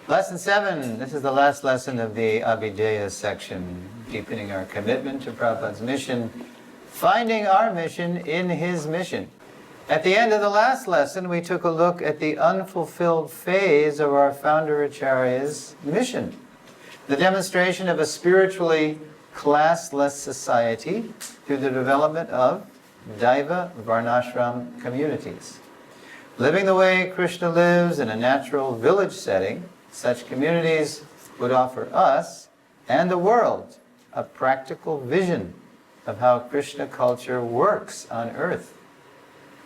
Lesson 7. This is the last lesson of the Abhidheya section, deepening our commitment to Prabhupada's mission, finding our mission in his mission. At the end of the last lesson, we took a look at the unfulfilled phase of our Founder-Acharya's mission, the demonstration of a spiritually classless society through the development of Daiva Varnashram communities. Living the way Krishna lives in a natural village setting, such communities would offer us and the world a practical vision of how Krishna culture works on earth,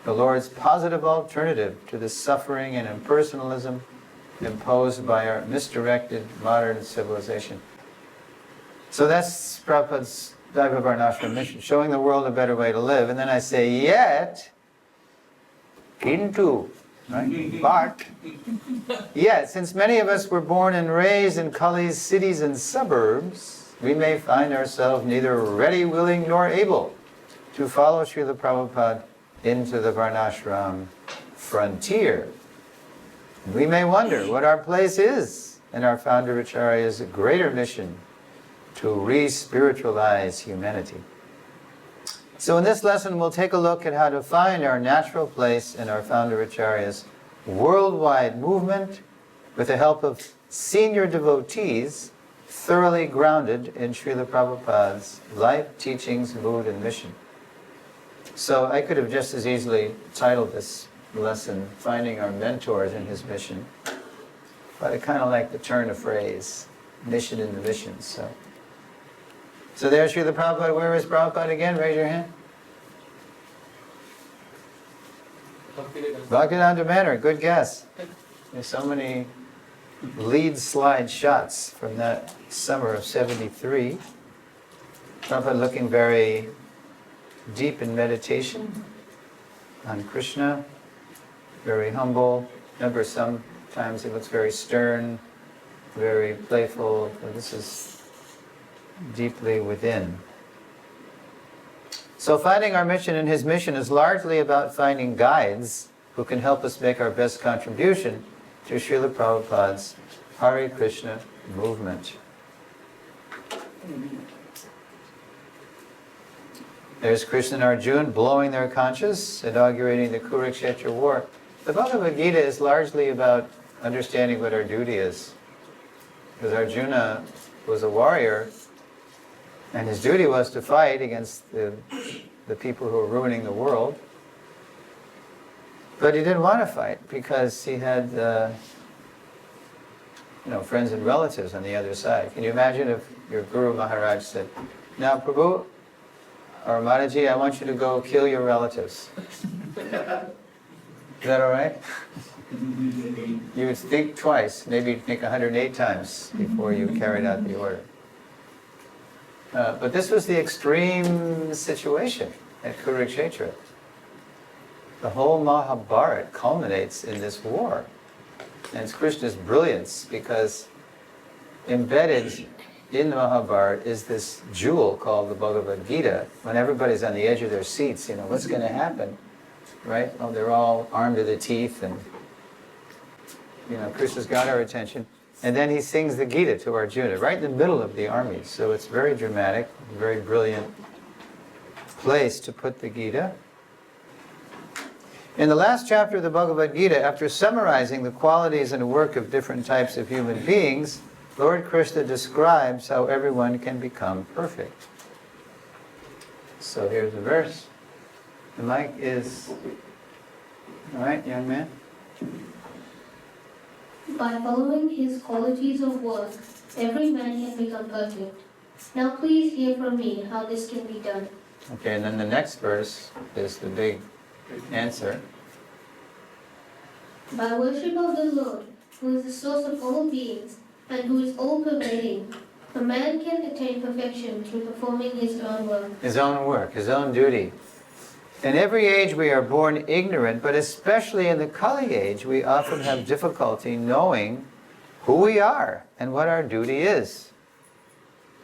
the Lord's positive alternative to the suffering and impersonalism imposed by our misdirected modern civilization. So that's Prabhupada's Daiva Varnashram mission, showing the world a better way to live. And then I say, yet, kintu, right? But, yet, since many of us were born and raised in Kali's cities and suburbs, we may find ourselves neither ready, willing, nor able to follow Srila Prabhupada into the Varnashram frontier. We may wonder what our place is in our Founder-Acharya's greater mission to re-spiritualize humanity. So in this lesson, we'll take a look at how to find our natural place in our Founder-Acharya's worldwide movement with the help of senior devotees thoroughly grounded in Srila Prabhupada's life, teachings, mood, and mission. So I could have just as easily titled this lesson, Finding Our Mentors in His Mission, but I kind of like the turn of phrase, mission in the mission. So there's Srila Prabhupada. Where is Prabhupada again? Raise your hand. Bhaktivedanta Manor, good guess. There's so many lead slide shots from that summer of '73. Prabhupada looking very deep in meditation on Krishna, very humble. Remember, sometimes he looks very stern, very playful. But this is deeply within. So finding our mission in his mission is largely about finding guides who can help us make our best contribution to Srila Prabhupada's Hare Krishna movement. There's Krishna and Arjuna blowing their conchas, inaugurating the Kurukshetra war. The Bhagavad Gita is largely about understanding what our duty is. Because Arjuna was a warrior, and his duty was to fight against the people who were ruining the world. But he didn't want to fight because he had friends and relatives on the other side. Can you imagine if your Guru Maharaj said, "Now Prabhu, or Mataji, I want you to go kill your relatives." Is that all right? You would think twice, maybe you'd think 108 times before you carried out the order. But this was the extreme situation at Kurukshetra. The whole Mahabharata culminates in this war. And it's Krishna's brilliance, because embedded in the Mahabharata is this jewel called the Bhagavad Gita. When everybody's on the edge of their seats, what's going to happen? Right? Oh, they're all armed to the teeth, and Krishna's got our attention. And then he sings the Gita to Arjuna, right in the middle of the army. So it's very dramatic, very brilliant place to put the Gita. In the last chapter of the Bhagavad Gita, after summarizing the qualities and work of different types of human beings, Lord Krishna describes how everyone can become perfect. So here's the verse. The mic is... All right, young man? By following his qualities of work, every man can become perfect. Now please hear from me how this can be done. Okay, and then the next verse is the big answer. By worship of the Lord, who is the source of all beings and who is all-pervading, a man can attain perfection through performing his own work. His own work, his own duty. In every age we are born ignorant, but especially in the Kali age, we often have difficulty knowing who we are and what our duty is.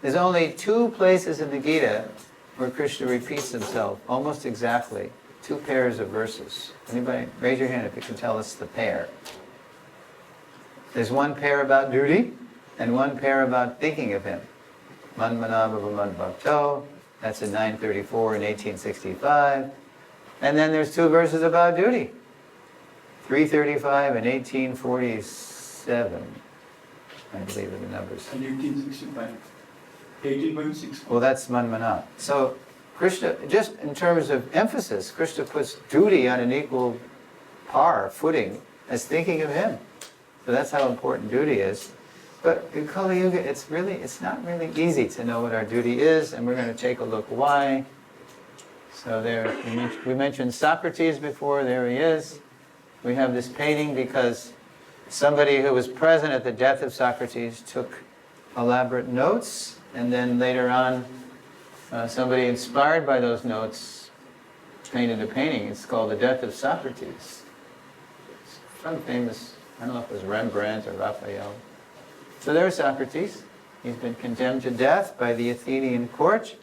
There's only 2 places in the Gita where Krishna repeats himself, almost exactly. 2 pairs of verses. Anybody? Raise your hand if you can tell us the pair. There's one pair about duty and one pair about thinking of him. Man manava man bhakto, that's in 934 and 1865. And then there's two verses about duty, 335 and 1847, I believe are the numbers. And 1865. 18.6. Well, that's man manav. So Krishna, just in terms of emphasis, Krishna puts duty on an equal footing as thinking of him. So that's how important duty is. But in Kali Yuga, it's not really easy to know what our duty is, and we're going to take a look why. So there, we mentioned Socrates before, there he is. We have this painting because somebody who was present at the death of Socrates took elaborate notes, and then later on, somebody inspired by those notes painted a painting. It's called The Death of Socrates. It's some famous, I don't know if it was Rembrandt or Raphael. So there's Socrates. He's been condemned to death by the Athenian court.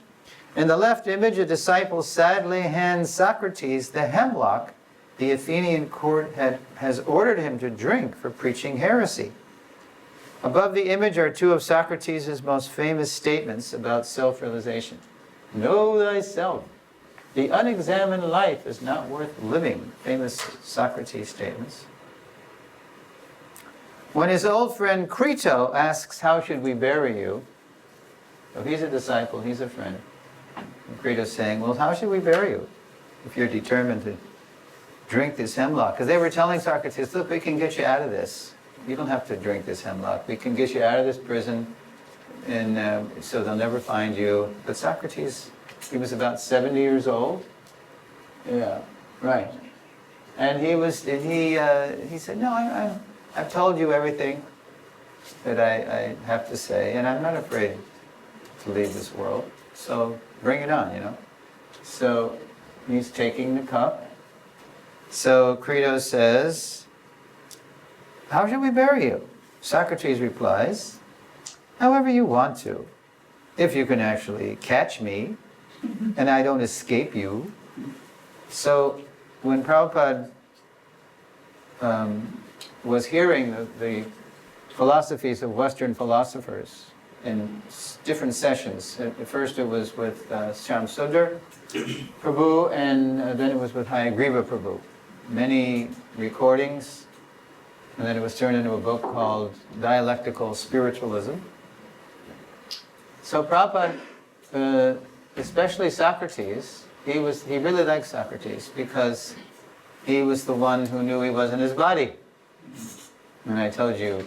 In the left image, a disciple sadly hands Socrates the hemlock the Athenian court has ordered him to drink for preaching heresy. Above the image are two of Socrates' most famous statements about self-realization. Know thyself. The unexamined life is not worth living. Famous Socrates statements. When his old friend Crito asks, how should we bury you? So he's a disciple, he's a friend. And Crito's saying, well, how should we bury you if you're determined to drink this hemlock? Because they were telling Socrates, look, we can get you out of this. You don't have to drink this hemlock. We can get you out of this prison, and so they'll never find you. But Socrates, he was about 70 years old. Yeah, right. And he said, no, I've told you everything that I have to say, and I'm not afraid to leave this world. So bring it on, you know. So he's taking the cup. So Crito says, how should we bury you? Socrates replies, however you want to. If you can actually catch me, and I don't escape you. So when Prabhupada was hearing the philosophies of Western philosophers in different sessions. At first it was with Shyam Sundar Prabhu, and then it was with Hayagriva Prabhu. Many recordings, and then it was turned into a book called Dialectical Spiritualism. So Prabhupada, especially Socrates, he really liked Socrates because he was the one who knew he wasn't his body. And I told you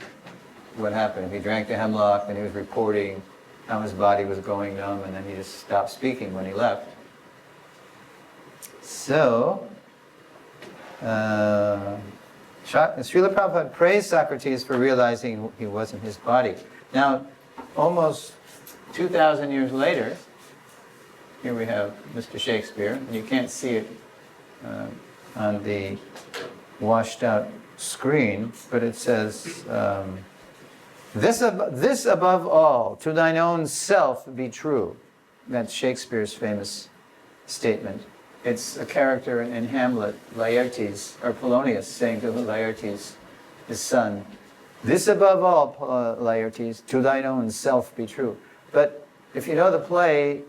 what happened. He drank the hemlock and he was reporting how his body was going numb, and then he just stopped speaking when he left. So, Srila Prabhupada praised Socrates for realizing he wasn't his body. Now, almost 2,000 years later, here we have Mr. Shakespeare, and you can't see it on the washed out screen, but it says, this above all, to thine own self be true. That's Shakespeare's famous statement. It's a character in Hamlet, Laertes, or Polonius, saying to Laertes, his son, this above all, Laertes, to thine own self be true. But if you know the play,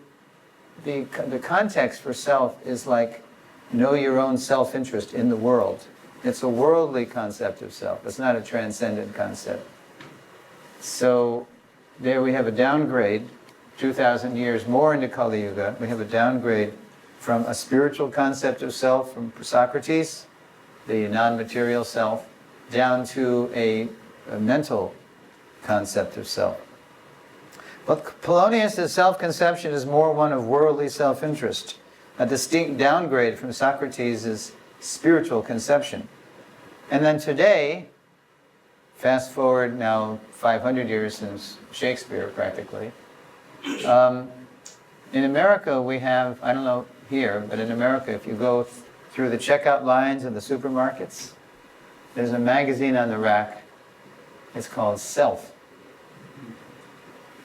the context for self is like, know your own self-interest in the world. It's a worldly concept of self. It's not a transcendent concept. So there we have a downgrade, 2,000 years more into Kali Yuga. We have a downgrade from a spiritual concept of self from Socrates, the non-material self, down to a mental concept of self. But Polonius' self-conception is more one of worldly self-interest, a distinct downgrade from Socrates' spiritual conception. And then today, fast forward now 500 years since Shakespeare practically, in America we have, I don't know here, but in America if you go through the checkout lines in the supermarkets, there's a magazine on the rack. It's called Self.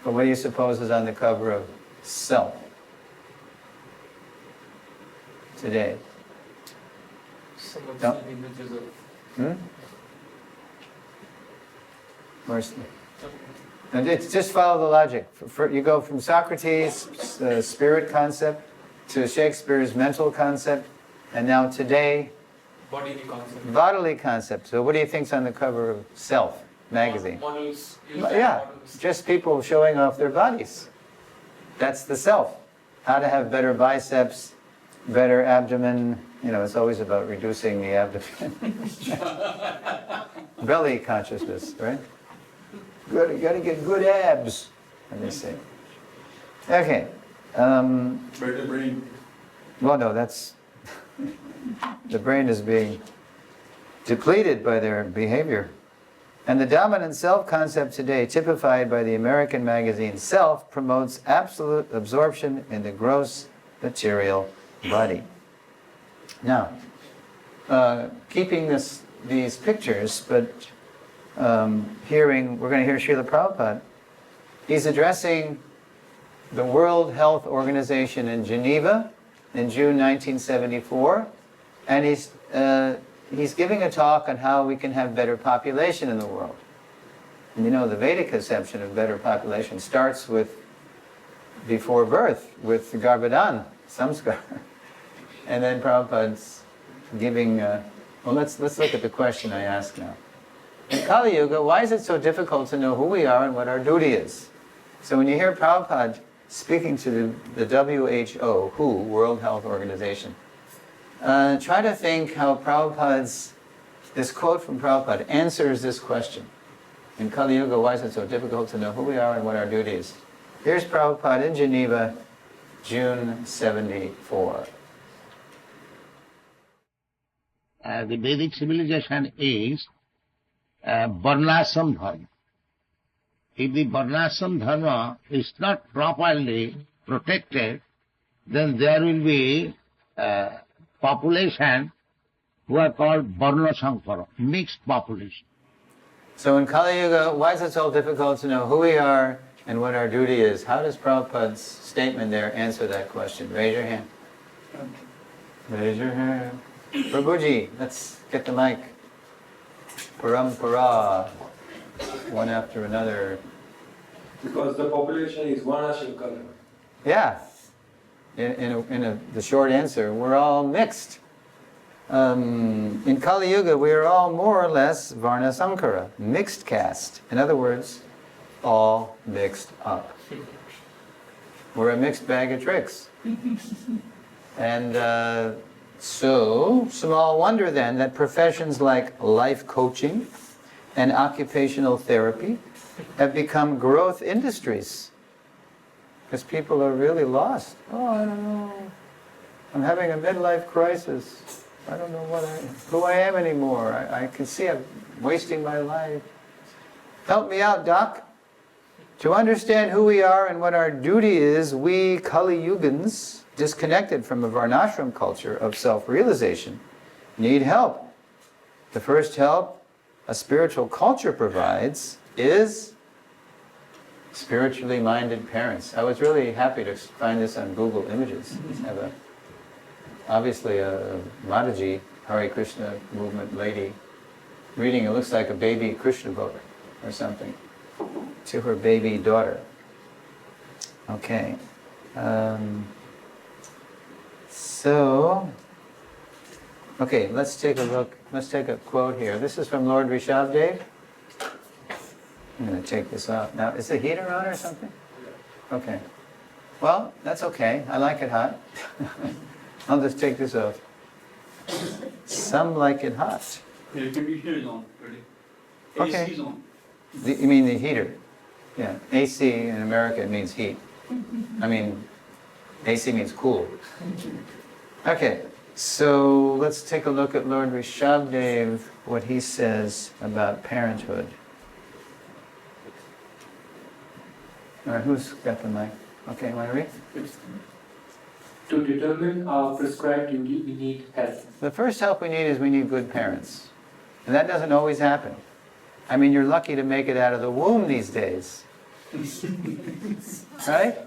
But what do you suppose is on the cover of Self today? Some of No. the images of And it's just follow the logic. You go from Socrates' spirit concept to Shakespeare's mental concept, and now today, bodily concept. So what do you think's on the cover of Self magazine? Models. Yeah, just people showing off their bodies. That's the self. How to have better biceps, better abdomen. You know, it's always about reducing the abdomen. Belly consciousness, right? You gotta get good abs, as they say. Okay. Better brain. Well, no, that's... the brain is being depleted by their behavior. And the dominant self-concept today, typified by the American magazine Self, promotes absolute absorption in the gross material body. Now, keeping these pictures, but we're going to hear Srila Prabhupada. He's addressing the World Health Organization in Geneva in June 1974, and he's giving a talk on how we can have better population in the world. And you know, the Vedic conception of better population starts with before birth, with the Garbhadan, samskar. And then Prabhupada's giving, well, let's look at the question I asked now. In Kali Yuga, why is it so difficult to know who we are and what our duty is? So when you hear Prabhupada speaking to the WHO, World Health Organization, try to think how this quote from Prabhupada answers this question. In Kali Yuga, why is it so difficult to know who we are and what our duty is? Here's Prabhupada in Geneva, June 74. The Vedic civilization is Varnashram Dharma. If the Varnashram Dharma is not properly protected, then there will be population who are called Varna Sankara, mixed population. So in Kali Yuga, why is it so difficult to know who we are and what our duty is? How does Prabhupada's statement there answer that question? Raise your hand. Raise your hand. Prabhuji, let's get the mic. Parampara, one after another. Because the population is Varna-Shankara. Yeah. The short answer, we're all mixed. In Kali Yuga, we are all more or less Varna Sankara, mixed caste. In other words, all mixed up. We're a mixed bag of tricks. And so, small wonder then that professions like life coaching and occupational therapy have become growth industries. Because people are really lost. Oh, I don't know. I'm having a midlife crisis. I don't know who I am anymore. I can see I'm wasting my life. Help me out, Doc. To understand who we are and what our duty is, we Kali Yugans, disconnected from a Varnashram culture of self-realization, need help. The first help a spiritual culture provides is spiritually minded parents. I was really happy to find this on Google Images. I have obviously a Mataji, Hare Krishna movement lady, reading, it looks like a baby Krishna book or something, to her baby daughter. Okay. Okay, let's take a look. Let's take a quote here. This is from Lord Rishabhdev. I'm going to take this off. Now, is the heater on or something? Okay. Well, that's okay. I like it hot. I'll just take this off. Some like it hot. Air conditioner is on. Ready? Okay. AC is on. You mean the heater? Yeah. AC in America means heat. I mean, AC means cool. Okay. So let's take a look at Lord Rishabhdev, what he says about parenthood. All right, who's got the mic? Okay, want to read? To determine our prescribed duty, we need help. The first help we need is we need good parents. And that doesn't always happen. I mean, you're lucky to make it out of the womb these days. Right?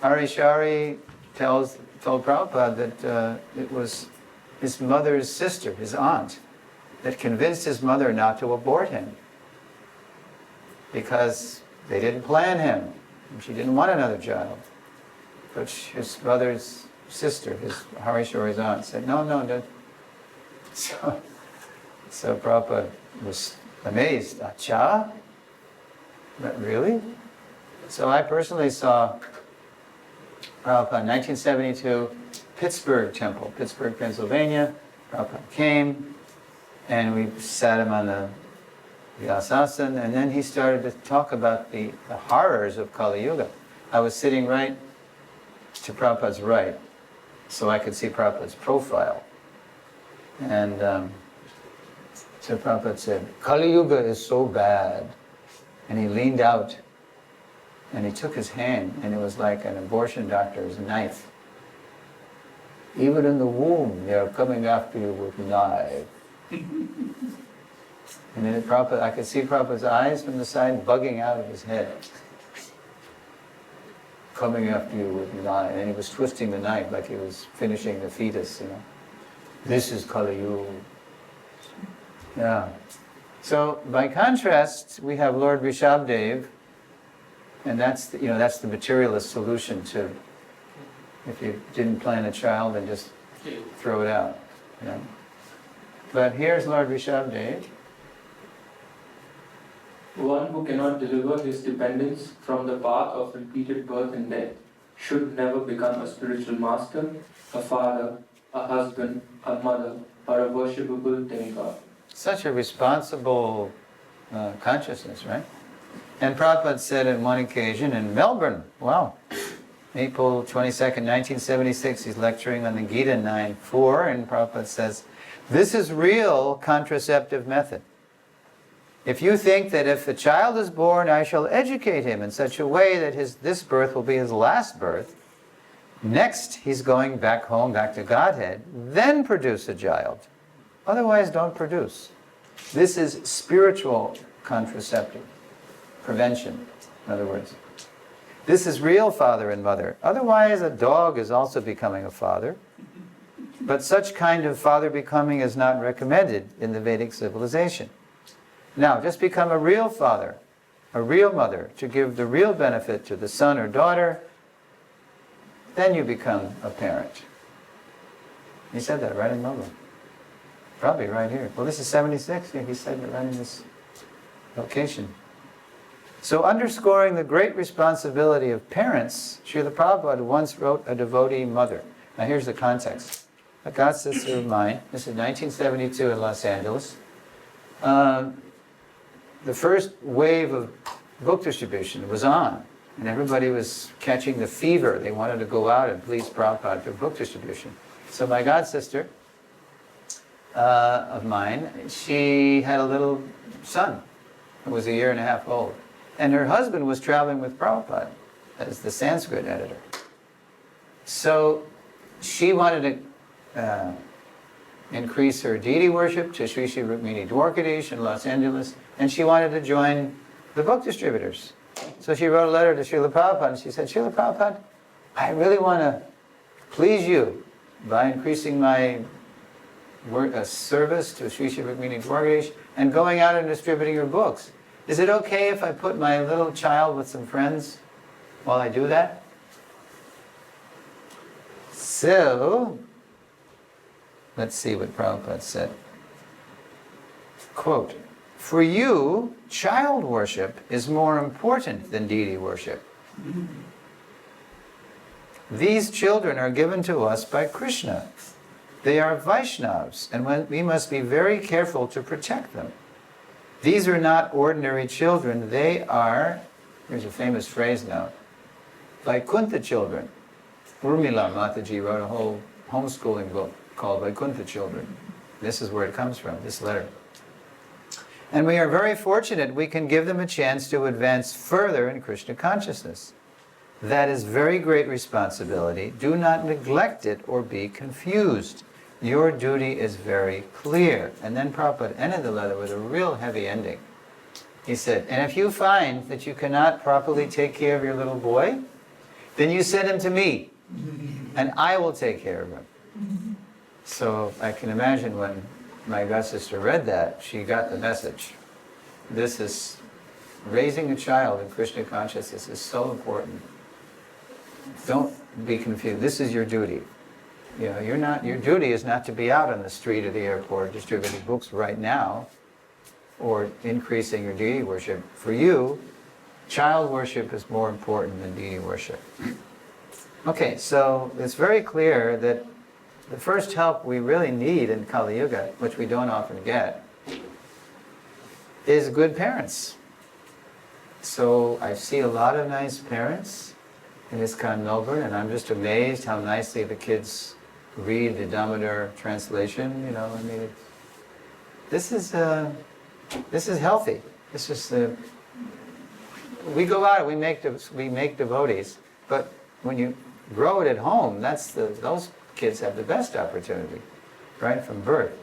Harishari told Prabhupada that it was his mother's sister, his aunt, that convinced his mother not to abort him. because they didn't plan him. She didn't want another child. But his brother's sister, his Harishori's aunt, said, no, don't. So Prabhupada was amazed. Acha? But really? So I personally saw Prabhupada in 1972, Pittsburgh Temple, Pittsburgh, Pennsylvania. Prabhupada came, and we sat him on the Vyasasana, and then he started to talk about the horrors of Kali Yuga. I was sitting right to Prabhupada's right, so I could see Prabhupada's profile. And so Prabhupada said, Kali Yuga is so bad. And he leaned out, and he took his hand, and it was like an abortion doctor's knife. Even in the womb, they are coming after you with knife. And then Prabhupada, I could see Prabhupada's eyes from the side bugging out of his head. Coming after you with knife. And he was twisting the knife like he was finishing the fetus, you know. This is Kali Yuga. Yeah. So by contrast, we have Lord Rishabhdev, and that's the materialist solution to, if you didn't plan a child, then just throw it out. You know? But here's Lord Rishabhdev. One who cannot deliver his dependents from the path of repeated birth and death should never become a spiritual master, a father, a husband, a mother, or a worshipable demigod. Such a responsible consciousness, right? And Prabhupada said on one occasion in Melbourne, wow, April 22nd, 1976, he's lecturing on the Gita 9.4, and Prabhupada says, this is real contraceptive method. If you think that if the child is born, I shall educate him in such a way that this birth will be his last birth, next he's going back home, back to Godhead, then produce a child. Otherwise, don't produce. This is spiritual contraceptive, prevention, in other words. This is real father and mother. Otherwise, a dog is also becoming a father. But such kind of father becoming is not recommended in the Vedic civilization. Now, just become a real father, a real mother, to give the real benefit to the son or daughter, then you become a parent. He said that right in Melbourne. Probably right here. Well, this is 76. Yeah, he said it right in this location. So underscoring the great responsibility of parents, Srila Prabhupada once wrote a devotee mother. Now here's the context. A god sister of mine, this is 1972 in Los Angeles. The first wave of book distribution was on, and everybody was catching the fever. They wanted to go out and please Prabhupada for book distribution. So my god sister of mine, she had a little son who was 1.5 years old. And her husband was traveling with Prabhupada as the Sanskrit editor. So she wanted to increase her deity worship to Sri Sri Rukmini Dwarkadish in Los Angeles, and she wanted to join the book distributors. So she wrote a letter to Srila Prabhupada, and she said, Srila Prabhupada, I really want to please you by increasing my service to Sri Sri Rukmini Dwarkadish and going out and distributing your books. Is it okay if I put my little child with some friends while I do that? So, let's see what Prabhupada said. Quote, for you, child worship is more important than deity worship. These children are given to us by Krishna. They are Vaishnavas, and we must be very careful to protect them. These are not ordinary children. They are, here's a famous phrase now, Vaikuntha children. Urmila Mataji wrote a whole homeschooling book called Vaikuntha Children. This is where it comes from, this letter. And we are very fortunate we can give them a chance to advance further in Krishna consciousness. That is very great responsibility. Do not neglect it or be confused. Your duty is very clear. And then Prabhupada ended the letter with a real heavy ending. He said, and if you find that you cannot properly take care of your little boy, then you send him to me, and I will take care of him. So I can imagine when my god sister read that, she got the message. This is raising a child in Krishna consciousness is so important. Don't be confused. This is your duty. You know, your duty is not to be out on the street or the airport distributing books right now or increasing your deity worship. For you, child worship is more important than deity worship. Okay, so it's very clear that the first help we really need in Kali Yuga, which we don't often get, is good parents. So I see a lot of nice parents in ISKCON Melbourne, and I'm just amazed how nicely the kids read the Damodar translation. You know, I mean, this is healthy. This is we go out, we make devotees, but when you grow it at home, those kids have the best opportunity, right from birth.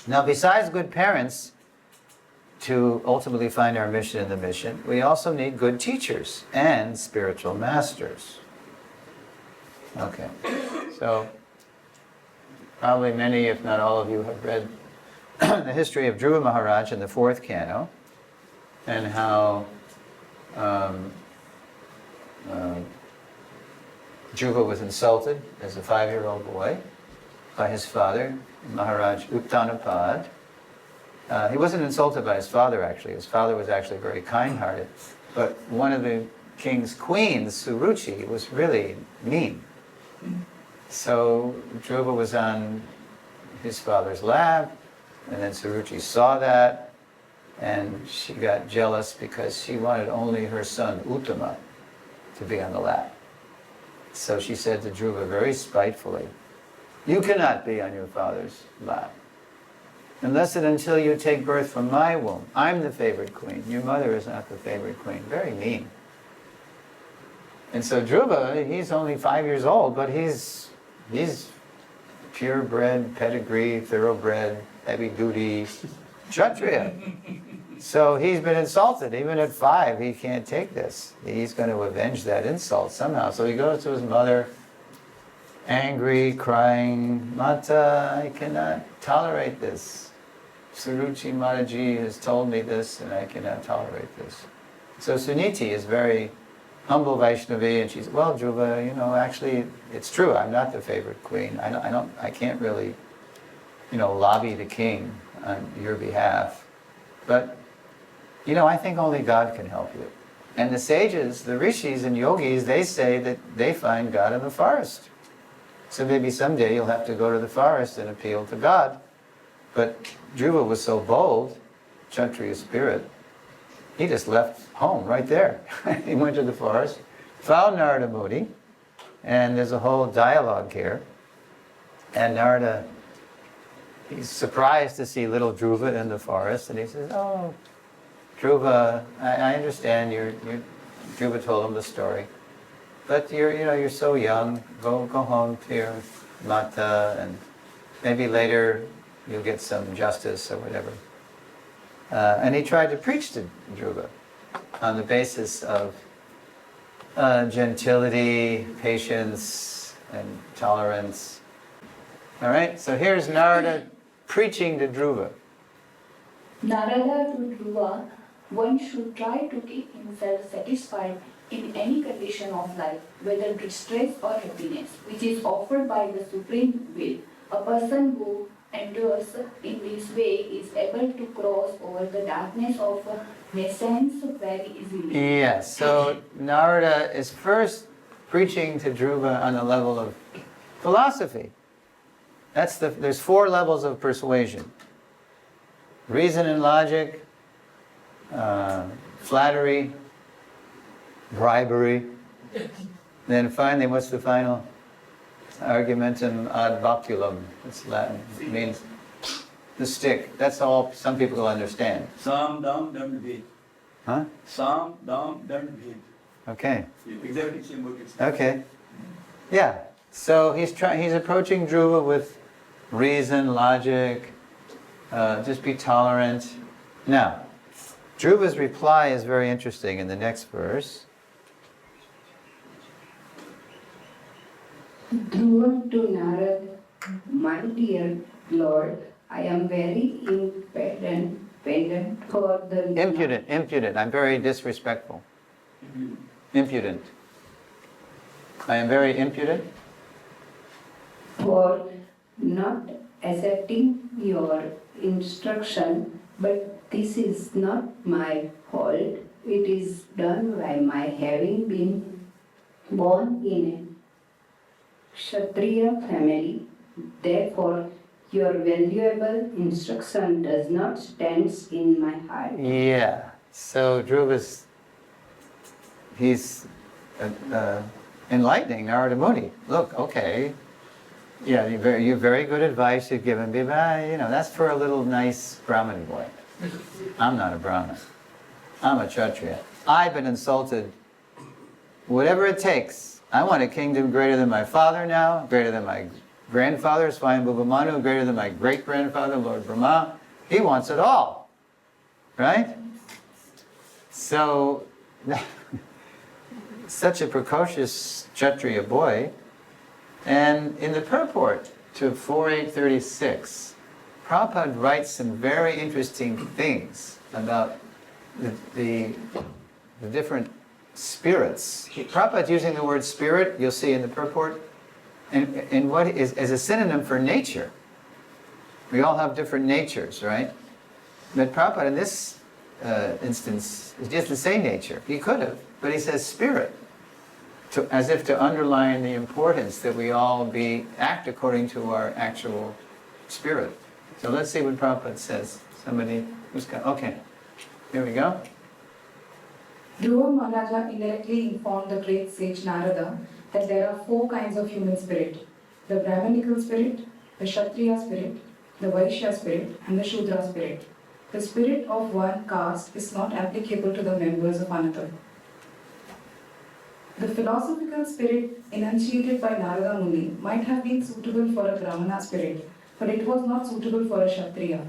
Now, besides good parents, to ultimately find our mission in the mission, we also need good teachers and spiritual masters. Okay, so probably many, if not all of you, have read the history of Dhruva Maharaj in the 4th canto, and how Dhruva was insulted as a 5-year-old boy by his father, Maharaj Uttanapad. He wasn't insulted by his father, actually. His father was actually very kind-hearted. But one of the king's queens, Suruchi, was really mean. So Dhruva was on his father's lap, and then Suruchi saw that, and she got jealous because she wanted only her son, Uttama, to be on the lap. So she said to Dhruva very spitefully, "You cannot be on your father's lap, unless and until you take birth from my womb. I'm the favored queen. Your mother is not the favored queen." Very mean. And so Dhruva, he's only 5 years old, but he's purebred, pedigree, thoroughbred, heavy-duty Kshatriya. So he's been insulted. Even at 5, he can't take this. He's going to avenge that insult somehow. So he goes to his mother, angry, crying, "Mata, I cannot tolerate this. Suruchi Mataji has told me this, and I cannot tolerate this." So Suniti is very humble Vaishnavi, and she's, "Well, Dhruva, you know, actually, it's true. I'm not the favorite queen. I can't really, you know, lobby the king on your behalf. But, you know, I think only God can help you." And the sages, the rishis and yogis, they say that they find God in the forest. So maybe someday you'll have to go to the forest and appeal to God. But Dhruva was so bold, Kshatriya spirit, he just left home right there. He went to the forest, found Narada Muni, and there's a whole dialogue here. And Narada, he's surprised to see little Dhruva in the forest, and he says, "Oh, Dhruva, I understand Dhruva told him the story. But you're so young. Go home to your mata, and maybe later you'll get some justice or whatever." And he tried to preach to Dhruva on the basis of gentility, patience, and tolerance. All right. So here's Narada preaching to Dhruva. Narada to Dhruva, one should try to keep himself satisfied in any condition of life, whether distress or happiness, which is offered by the Supreme Will. A person who endures in this way is able to cross over the darkness of nescience very easily. Yes, so Narada is first preaching to Dhruva on the level of philosophy. There's 4 levels of persuasion: reason and logic, flattery, bribery, then finally, what's the final? Argumentum ad baculum. It's Latin. It means the stick. That's all some people will understand. Sam, Dam, Dam, Ved. Huh? Sam, Dam, Dam, Ved. Okay. Exactly same word. Okay. Yeah. So he's approaching Dhruva with reason, logic, just be tolerant. Now, Dhruva's reply is very interesting in the next verse. Dhruva to Narad, my dear Lord, I am very impatient pendant for the Impudent. I'm very disrespectful. Impudent. I am very impudent. for not accepting your instruction, but this is not my fault. It is done by my having been born in a Kshatriya family. Therefore, your valuable instruction does not stand in my heart. Yeah. So he's enlightening Narada Muni. Look, okay. Yeah, you very good advice you've given me, but that's for a little nice Brahmin boy. I'm not a Brahmin. I'm a Kshatriya. I've been insulted. Whatever it takes. I want a kingdom greater than my father now, greater than my grandfather, Swayambhuva Manu, greater than my great-grandfather, Lord Brahma. He wants it all. Right? So, such a precocious Kshatriya boy. And in the purport to 4836, Prabhupada writes some very interesting things about the different spirits. Prabhupada's using the word spirit, you'll see in the purport, and what is as a synonym for nature. We all have different natures, right? But Prabhupada in this instance doesn't say nature. He could have, but he says spirit, as if to underline the importance that we all act according to our actual spirit. So let's see what Prabhupada says. Somebody who's got, okay, here we go. Dhruva Maharaja indirectly informed the great sage Narada that there are 4 kinds of human spirit: the Brahmanical spirit, the Kshatriya spirit, the Vaishya spirit, and the Shudra spirit. The spirit of one caste is not applicable to the members of another. The philosophical spirit enunciated by Narada Muni might have been suitable for a Brahmana spirit, but it was not suitable for a Kshatriya.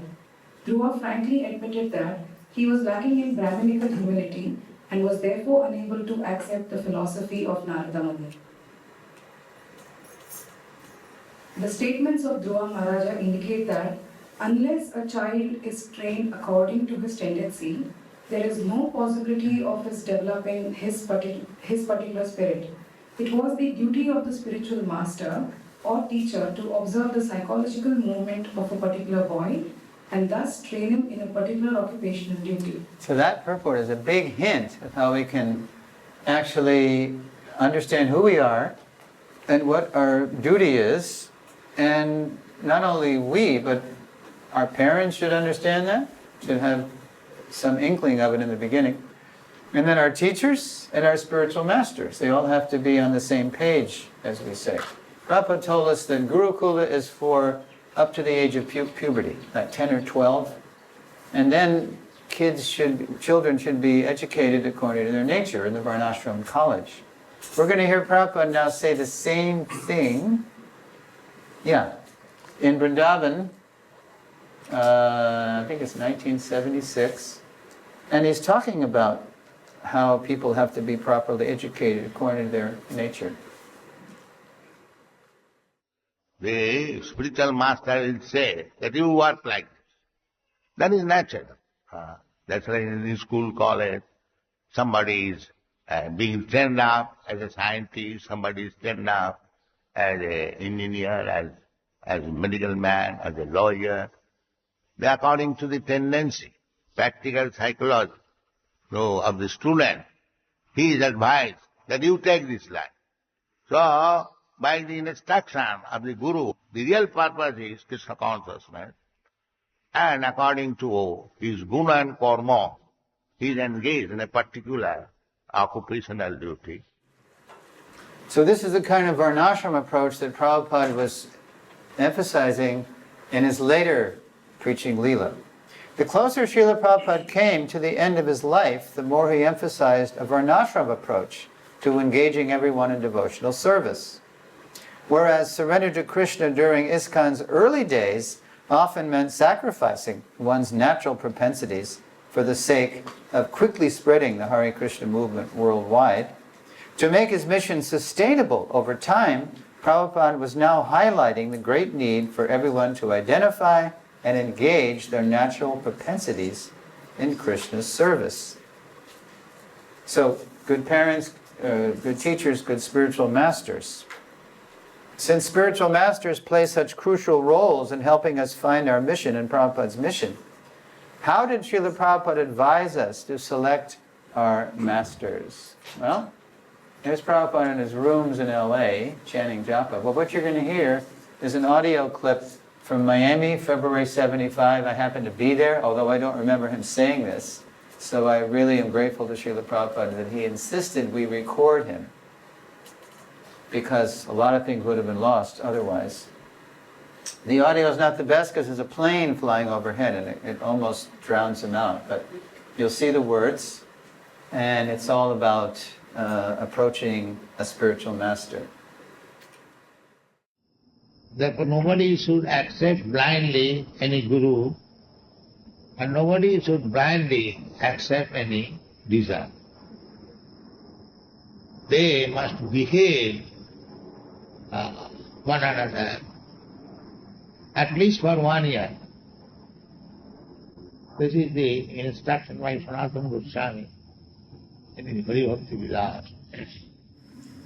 Dhruva frankly admitted that he was lacking in Brahmanical humility and was therefore unable to accept the philosophy of Narada Muni. The statements of Dhruva Maharaja indicate that unless a child is trained according to his tendency, there is no possibility of his developing his particular spirit. It was the duty of the spiritual master or teacher to observe the psychological movement of a particular boy and thus train him in a particular occupational duty. So that purport is a big hint of how we can actually understand who we are and what our duty is. And not only we, but our parents should understand that, should have some inkling of it in the beginning. And then our teachers and our spiritual masters, they all have to be on the same page, as we say. Prabhupada told us that Gurukula is for up to the age of puberty, like 10 or 12. And then children should be educated according to their nature in the Varnashram college. We're going to hear Prabhupada now say the same thing. Yeah, in Vrindavan, I think it's 1976, and he's talking about how people have to be properly educated according to their nature. The spiritual master will say that you work like this. That is natural. That's why in school, college, somebody is being trained up as a scientist, somebody is trained up as an engineer, as a medical man, as a lawyer. They are according to the tendency, practical psychology of the student. He is advised that you take this line. So, by the instruction of the Guru, the real purpose is Krishna consciousness. And according to his guna and karma, he is engaged in a particular occupational duty. So this is the kind of Varnashram approach that Prabhupada was emphasizing in his later preaching Leela. The closer Srila Prabhupada came to the end of his life, the more he emphasized a Varnashram approach to engaging everyone in devotional service. Whereas surrender to Krishna during ISKCON's early days often meant sacrificing one's natural propensities for the sake of quickly spreading the Hare Krishna movement worldwide. To make his mission sustainable over time, Prabhupada was now highlighting the great need for everyone to identify and engage their natural propensities in Krishna's service. So, good parents, good teachers, good spiritual masters. Since spiritual masters play such crucial roles in helping us find our mission and Prabhupada's mission, how did Srila Prabhupada advise us to select our masters? Well, there's Prabhupada in his rooms in LA, chanting japa. Well, what you're going to hear is an audio clip from Miami, February 75. I happened to be there, although I don't remember him saying this. So I really am grateful to Srila Prabhupada that he insisted we record him, because a lot of things would have been lost otherwise. The audio is not the best because there's a plane flying overhead and it almost drowns him out. But you'll see the words, and it's all about approaching a spiritual master. Therefore, nobody should accept blindly any guru, and nobody should blindly accept any desire. They must behave one another, at least for 1 year. This is the instruction by Sanatana Goswami in his Hari Bhakti Vilas.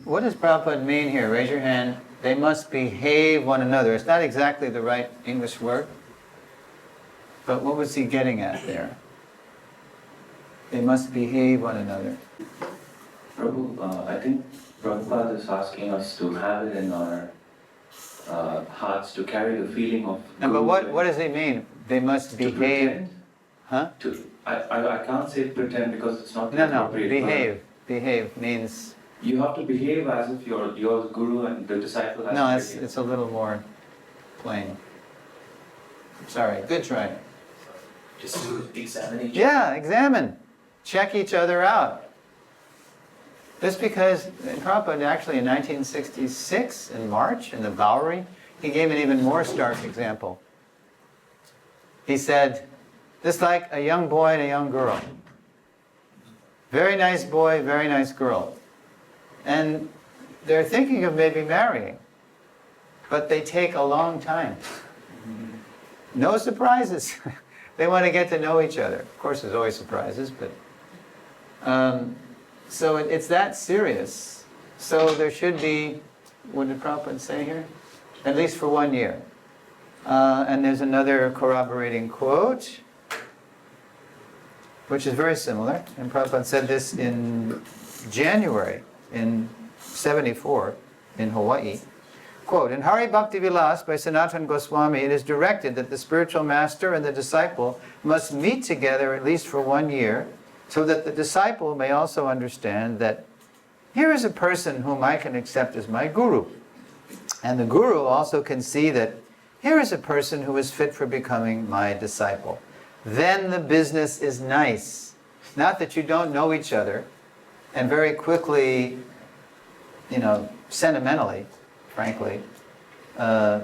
What does Prabhupada mean here? Raise your hand. They must behave one another. It's not exactly the right English word, but what was he getting at there? They must behave one another. Prabhu, I think Prabhupada is asking us to have it in our hearts, to carry the feeling of... No, but what does he mean? They must behave... Huh? I can't say pretend because it's not No, appropriate. behave. Behave means... You have to behave as if you're the guru and the disciple has No, to it's, behave. it's a little more plain. Sorry, good try. Just to examine each other. Yeah, examine. Check each other out. Just because Prabhupada actually in 1966, in March, in the Bowery, he gave an even more stark example. He said, just like a young boy and a young girl. Very nice boy, very nice girl. And they're thinking of maybe marrying, but they take a long time. No surprises. They want to get to know each other. Of course, there's always surprises, but... so it's that serious. So there should be, what did Prabhupada say here? At least for 1 year. And there's another corroborating quote, which is very similar. And Prabhupada said this in January, in 74, in Hawaii. Quote, in Hare Bhakti Vilas by Sanatana Goswami, it is directed that the spiritual master and the disciple must meet together at least for 1 year, so that the disciple may also understand that here is a person whom I can accept as my guru. And the guru also can see that here is a person who is fit for becoming my disciple. Then the business is nice. Not that you don't know each other, and very quickly, sentimentally, frankly, the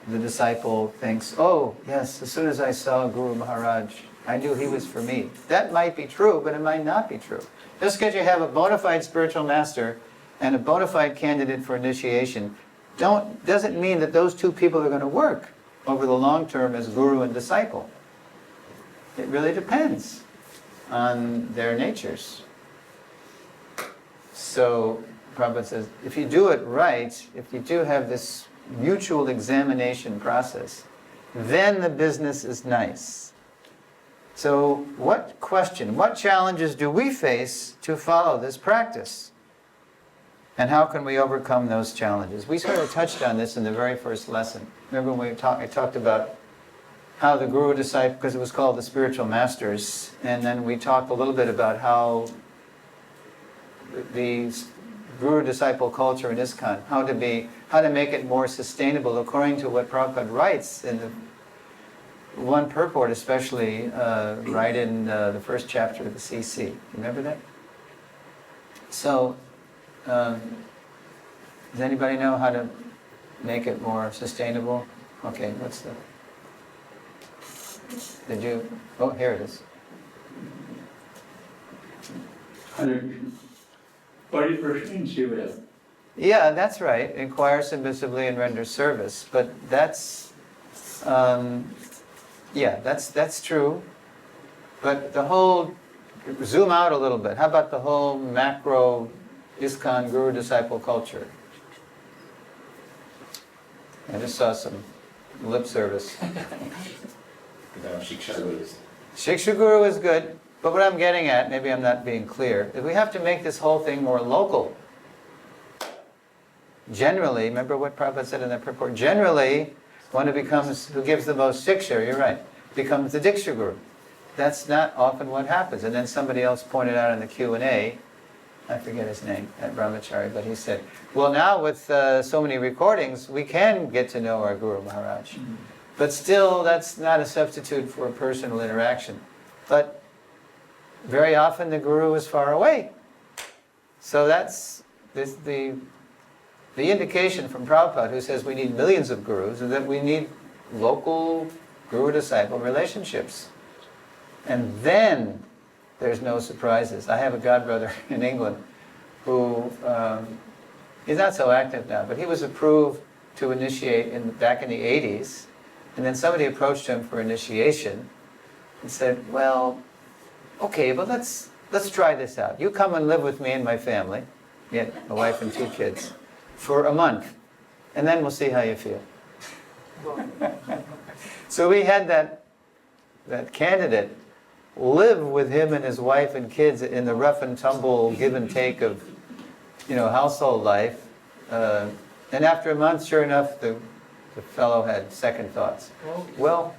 disciple thinks, oh, yes, as soon as I saw Guru Maharaj, I knew he was for me. That might be true, but it might not be true. Just because you have a bona fide spiritual master and a bona fide candidate for initiation doesn't mean that those two people are going to work over the long term as guru and disciple. It really depends on their natures. So Prabhupada says, if you do it right, if you do have this mutual examination process, then the business is nice. So what challenges do we face to follow this practice? And how can we overcome those challenges? We sort of touched on this in the very first lesson. Remember when I talked about how the guru-disciple, because it was called the spiritual masters, and then we talked a little bit about how the guru-disciple culture in ISKCON, how to make it more sustainable according to what Prabhupada writes in the one purport, especially right in the first chapter of the CC. Remember that? So, does anybody know how to make it more sustainable? Okay, what's the... Did you... Oh, here it is. Yeah, that's right. Inquire submissively and render service. But that's... Yeah, that's true. But the whole, zoom out a little bit. How about the whole macro ISKCON guru-disciple culture? I just saw some lip service. Shiksha Guru is good, but what I'm getting at, maybe I'm not being clear, is we have to make this whole thing more local. Generally, remember what Prabhupada said in that purport? Generally, one who gives the most shiksha, you're right, becomes the Diksha Guru. That's not often what happens. And then somebody else pointed out in the Q&A, I forget his name, at Brahmachari, but he said, well, now with so many recordings, we can get to know our Guru Maharaj. But still, that's not a substitute for personal interaction. But very often the Guru is far away. So that's the indication from Prabhupada, who says we need millions of Gurus, and that we need local Guru-disciple relationships. And then there's no surprises. I have a godbrother in England who, he's not so active now, but he was approved to initiate back in the 80s. And then somebody approached him for initiation and said, well, okay, but let's try this out. You come and live with me and my family, yeah, my wife and 2 kids, for a month, and then we'll see how you feel. So we had that candidate live with him and his wife and kids in the rough and tumble give and take of, household life. And after a month, sure enough, the fellow had second thoughts. Well,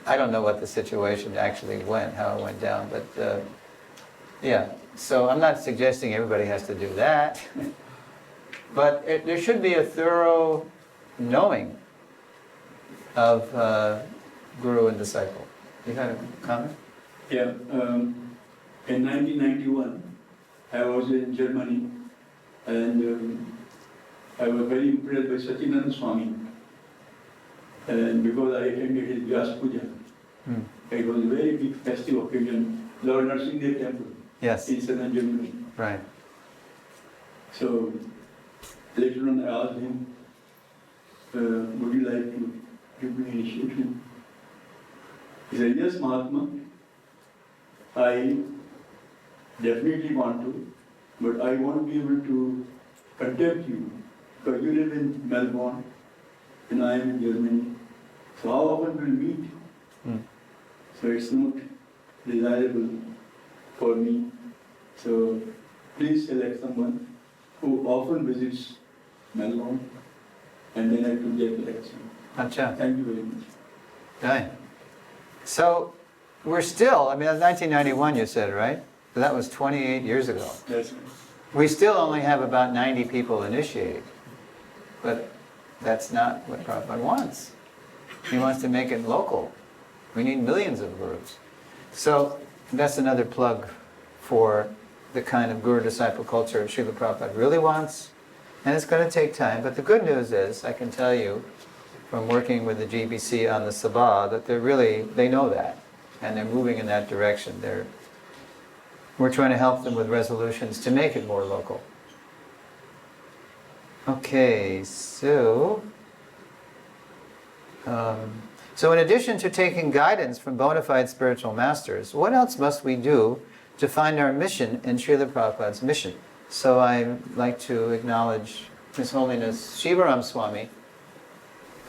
I don't know what the situation actually how it went down, but yeah. So I'm not suggesting everybody has to do that, but there should be a thorough knowing of Guru and disciple. You had a comment? Yeah, in 1991, I was in Germany, and I was very impressed by Satyananda Swami. And because I attended his Vyas Puja, it was a very big festive occasion, Lord Nrsimha Temple. Yes. In southern Germany. Right. So later on I asked him, would you like to give me initiation? He said, yes, Mahatma, I definitely want to, but I won't be able to contact you because you live in Melbourne and I am in Germany. So how often we'll meet? So it's not desirable for me. So please select someone who often visits Melbourne, and then I took that election. Acha. Thank you very much. Right. So we're still, that's 1991 you said, right? So that was 28 years ago. That's right. We still only have about 90 people initiated. But that's not what Prabhupada wants. He wants to make it local. We need millions of gurus. So that's another plug for the kind of guru-disciple culture Srila Prabhupada really wants. And it's going to take time. But the good news is, I can tell you, from working with the GBC on the Sabha, that they know that. And they're moving in that direction. We're trying to help them with resolutions to make it more local. Okay, so in addition to taking guidance from bona fide spiritual masters, what else must we do to find our mission in Srila Prabhupada's mission? So I'd like to acknowledge His Holiness Shivaram Swami,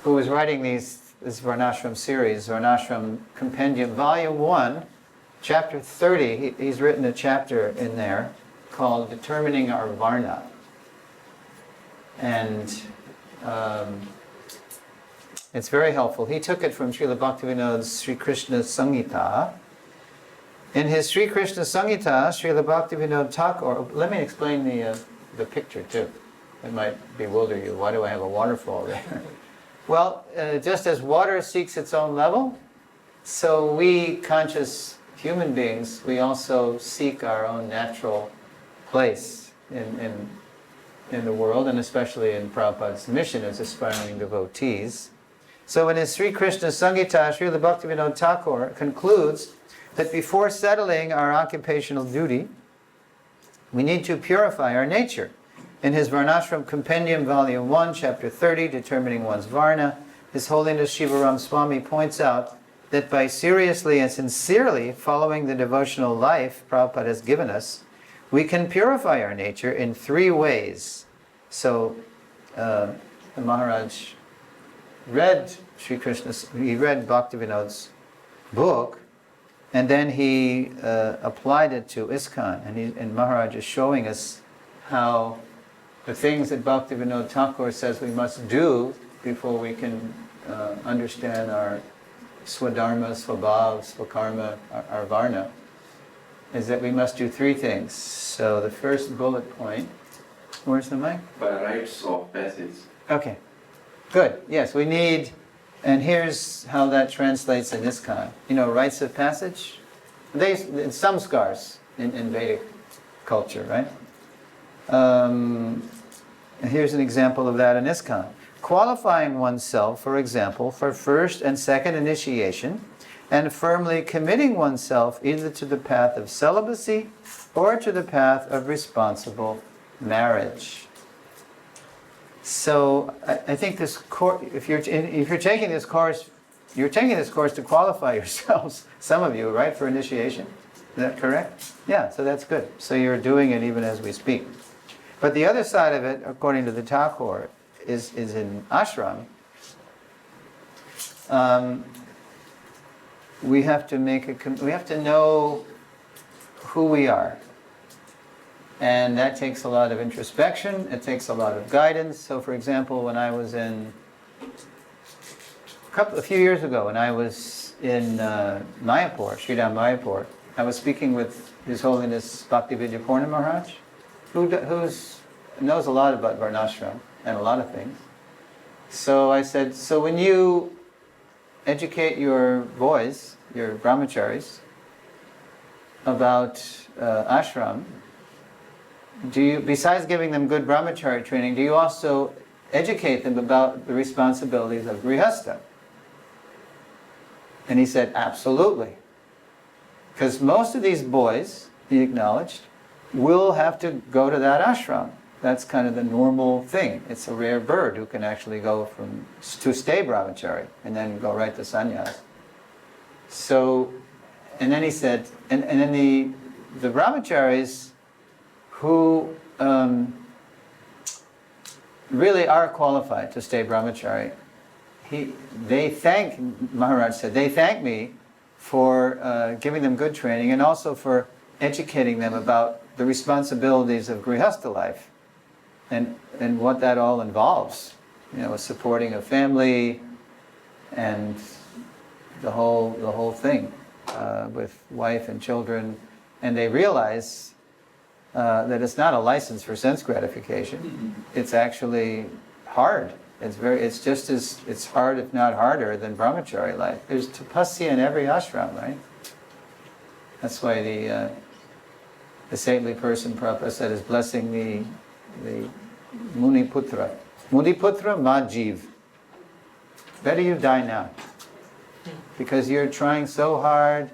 who is writing this Varnashram series, Varnashram Compendium, Volume 1, Chapter 30. He's written a chapter in there called Determining Our Varna. And it's very helpful. He took it from Srila Bhaktivinoda's Sri Krishna Samhita. In his Sri Krishna Samhita, Srila Bhaktivinoda Thakur, let me explain the picture too. It might bewilder you. Why do I have a waterfall there? Well, just as water seeks its own level, so we conscious human beings, we also seek our own natural place in the world, and especially in Prabhupada's mission as aspiring devotees. So in his Sri Krishna Samhita, Srila Bhaktivinoda Thakur concludes that before settling our occupational duty, we need to purify our nature. In his Varnashram Compendium, Volume 1, Chapter 30, Determining One's Varna, His Holiness Shivaram Swami points out that by seriously and sincerely following the devotional life Prabhupada has given us, we can purify our nature in 3 ways. So, the Maharaj read Sri Krishna, he read Bhaktivinoda's book, and then he applied it to ISKCON, and Maharaj is showing us how the things that Bhaktivinoda Thakur says we must do before we can understand our swadharma, swabhav, swakarma, our varna, is that we must do 3 things. So the first bullet point, where's the mic? By rites of passage. Okay, good. Yes, we need, and here's how that translates in ISKCON. You know, rites of passage? In some scars in Vedic culture, right? And here's an example of that in ISKCON. Qualifying oneself, for example, for first and second initiation, and firmly committing oneself either to the path of celibacy or to the path of responsible marriage. So I think this course, if you're taking this course, you're taking this course to qualify yourselves, some of you, right, for initiation. Is that correct? Yeah, so that's good. So you're doing it even as we speak. But the other side of it, according to the Thakur, is in ashram. We have to know who we are. And that takes a lot of introspection, it takes a lot of guidance. So for example, when I was a few years ago, when I was in Mayapur, Sridham Mayapur, I was speaking with His Holiness Bhaktivedanta Purna Maharaj, who knows a lot about Varnashram and a lot of things. So I said, so when you educate your boys, your brahmacharis, about ashram, do you, besides giving them good brahmachari training, do you also educate them about the responsibilities of grihastha? And he said, absolutely. Because most of these boys, he acknowledged, will have to go to that ashram. That's kind of the normal thing. It's a rare bird who can actually go to stay brahmachari and then go right to sannyas. So, and then he said, and then the brahmacharis who really are qualified to stay brahmachari, Maharaj said, they thank me for giving them good training and also for educating them about the responsibilities of grihastha life and what that all involves. You know, supporting a family and the whole thing with wife and children. And they realize that it's not a license for sense gratification. It's actually hard. It's hard, if not harder, than brahmachari life. There's tapasya in every ashram, right? That's why the saintly person, Prabhupada said, is blessing the Muni Putra. Muni Putra, Majiv. Better you die now. Because you're trying so hard,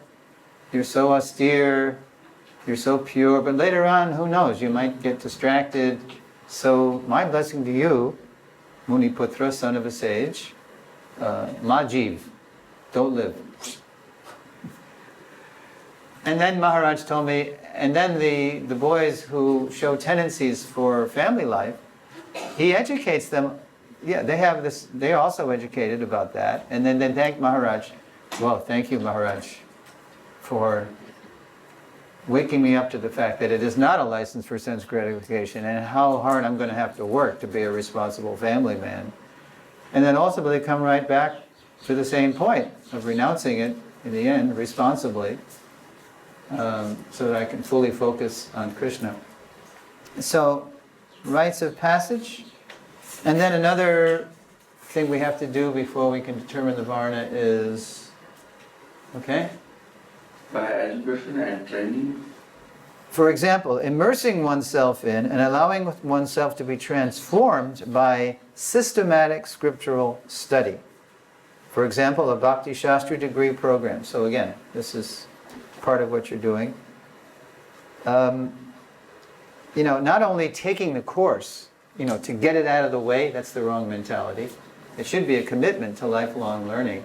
you're so austere, you're so pure, but later on, who knows, you might get distracted. So my blessing to you, Muni Putra, son of a sage, Majiv, don't live. And then Maharaj told me, and then the boys who show tendencies for family life, he educates them. Yeah, they have this, they're also educated about that. And then they thank Maharaj. Well, thank you, Maharaj, for waking me up to the fact that it is not a license for sense gratification and how hard I'm going to have to work to be a responsible family man. And then also they come right back to the same point of renouncing it in the end responsibly, so that I can fully focus on Krishna. So, rites of passage. And then another thing we have to do before we can determine the varna is, okay? By education and training. For example, immersing oneself in and allowing oneself to be transformed by systematic scriptural study. For example, a Bhakti Shastra degree program. So again, this is part of what you're doing. Not only taking the course, to get it out of the way, that's the wrong mentality. It should be a commitment to lifelong learning.